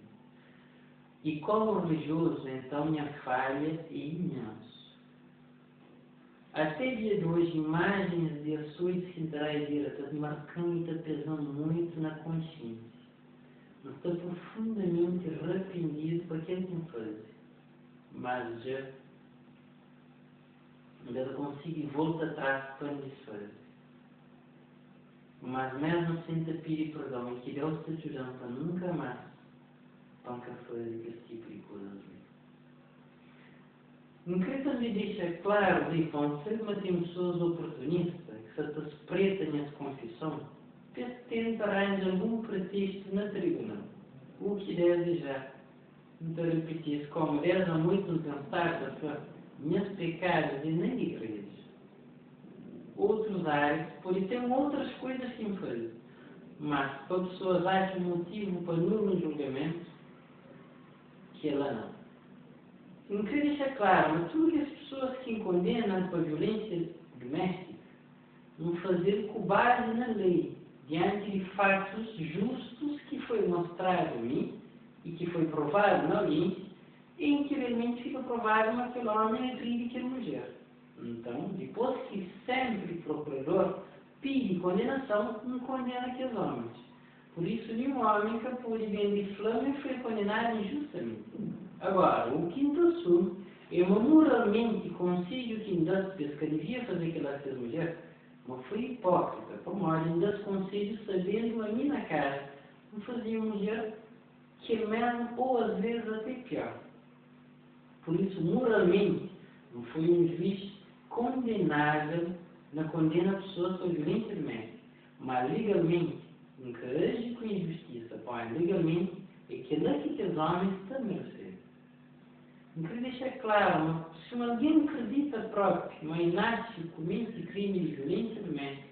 E como religioso, então, minha falha é imensa. Até dia de hoje, imagens de ações que estão marcando e estão pesando muito na consciência. Eu estou profundamente arrependido por aquilo que me faz. Mas já não consigo voltar atrás para me desfazer. Mas mesmo sem te pedir perdão e que Deus te ajude para nunca mais para fazer esse tipo de coisas. Não queria também deixar claro, quando tem pessoas oportunistas que se espretam nessa confissão, tenta arranjar algum pretexto na tribunal. O que deve já não te repetir, como deve há muito pensar que meus pecados e nem igreja. Outros áreas, podem ter outras coisas que me fazem. Mas, para pessoas acham motivo para nulo julgamento, que ela não. Não queria deixar claro, mas todas as pessoas que me condenam por violência doméstica, não fazer com base na lei, diante de fatos justos que foi mostrado a mim e que foi provado na audiência, e em que realmente fica provado que aquele homem agride aquela mulher. Então, depois que sempre o procurador pede condenação, não condena aqueles homens. Por isso, nenhum homem que pôde bem de flama foi condenado injustamente. Agora, o quinto assunto é uma moralmente consigo que ainda que devia fazer aquela mulher, Mas foi hipócrita, por modo ainda se conselho sabendo a mim na cara, me fazia mulher que é mesmo, ou às vezes até pior. Por isso, moralmente, não foi um juiz condenável na condena a pessoa sobre violência doméstica, mas legalmente, um que age com injustiça, pois legalmente, é que os homens também recebem. Eu queria deixar claro, se alguém acredita próprio, mas nasce o começo de crime de violência doméstica,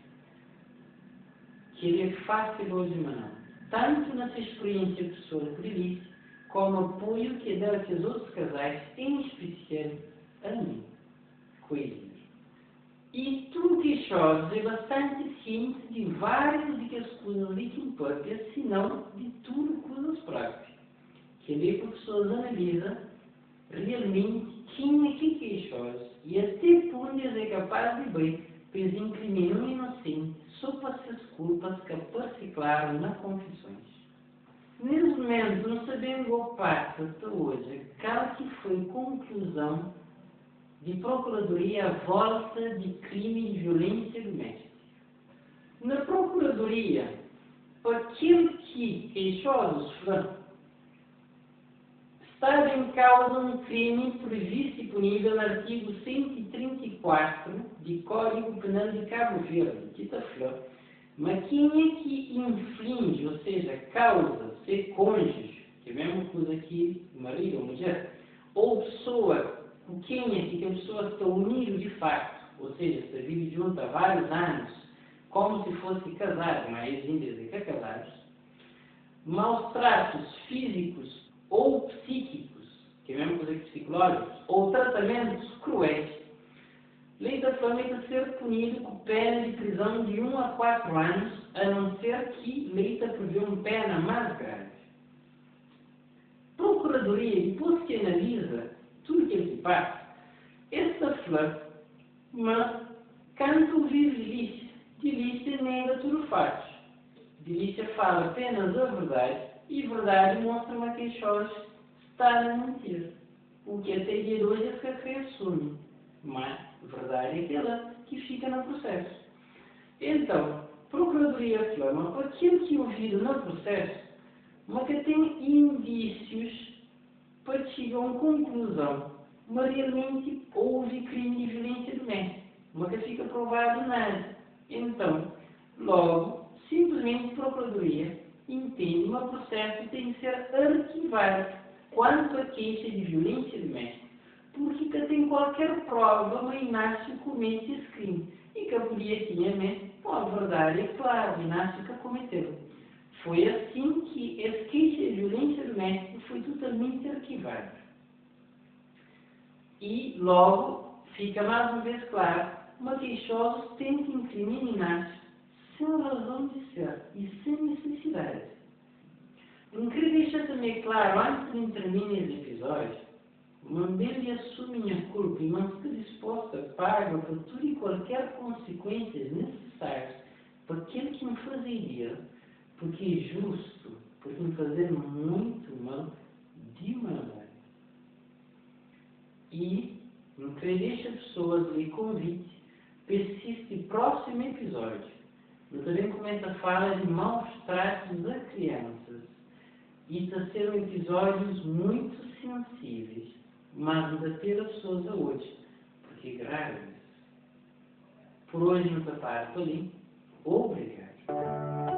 que ele é fácil hoje, mas não. Tanto na sua experiência pessoal de delícia, como apoio que dá aos outros casais, em especial a mim, coelhos. E tu, queixosos, é bastante ciente de várias de que as coisas lhe importam, se não de tudo coisas próprias. Que ele, por pessoas, analisa realmente quem é que é queixoso e até por onde é capaz de ver, pois incrimina um inocente só para as culpas que aparecem claro nas confissões. Nesse momento, não sabemos o passo até hoje, qual que foi a conclusão de Procuradoria à volta de crime de violência doméstica. Na Procuradoria, aquele que queixosos está em causa um crime previsto e punível no artigo 134 de Código Penal de Cabo Verde, quinta-feira. Mas quem é que inflige, ou seja, causa, ser cônjuge, que é a mesma coisa que marido ou mulher, ou pessoa, quem é que a pessoa está unida de facto, ou seja, está vive junto há vários anos, como se fosse casado, mas ainda dizer que é casados, maus tratos físicos ou psíquicos, que é a mesma coisa que psicológicos, ou tratamentos cruéis, lei da família ser punido com pena de prisão de 1 a 4 anos, a não ser que lei prevê uma pena mais grave. Procuradoria, depois que analisa tudo que se passa, essa flor, mas canto vive delícia nega tudo faz. Delícia fala apenas a verdade, e verdade mostra-me que queixosos está a mentir. O que até dia de hoje é que a fé assume, mas verdade é aquela que fica no processo. Então, Procuradoria reclama por aquilo que ouvido no processo, mas que tem indícios para chegar a uma conclusão, mas realmente houve crime de violência doméstica, mas que fica provado nada. Então, logo, simplesmente a Procuradoria entende que o processo tem que ser arquivado quanto à queixa de violência doméstica, porque que tem qualquer prova, mas Inácio comete esse crime. E que podia tinha a verdade é claro, Inácio que cometeu. Foi assim que essa queixa de violência doméstica foi totalmente arquivada. E logo fica mais uma vez claro, uma queixosa tem que incriminar Inácio sem razão de ser e sem necessidade. Não queria deixar também claro, antes de terminar esse episódio, Mandela assume a culpa e não está disposta a pagar por tudo e qualquer consequências necessárias para aquele que me faz ir, porque é justo, porque me fazer muito mal de maldade. E não queria deixar pessoas lhe convite para assistir o próximo episódio. Eu também começo a falar de maus tratos a crianças. E está a ser episódios muito sensíveis, mas da ter as pessoas a hoje, porque é grave. Por hoje não está para ali. Obrigado.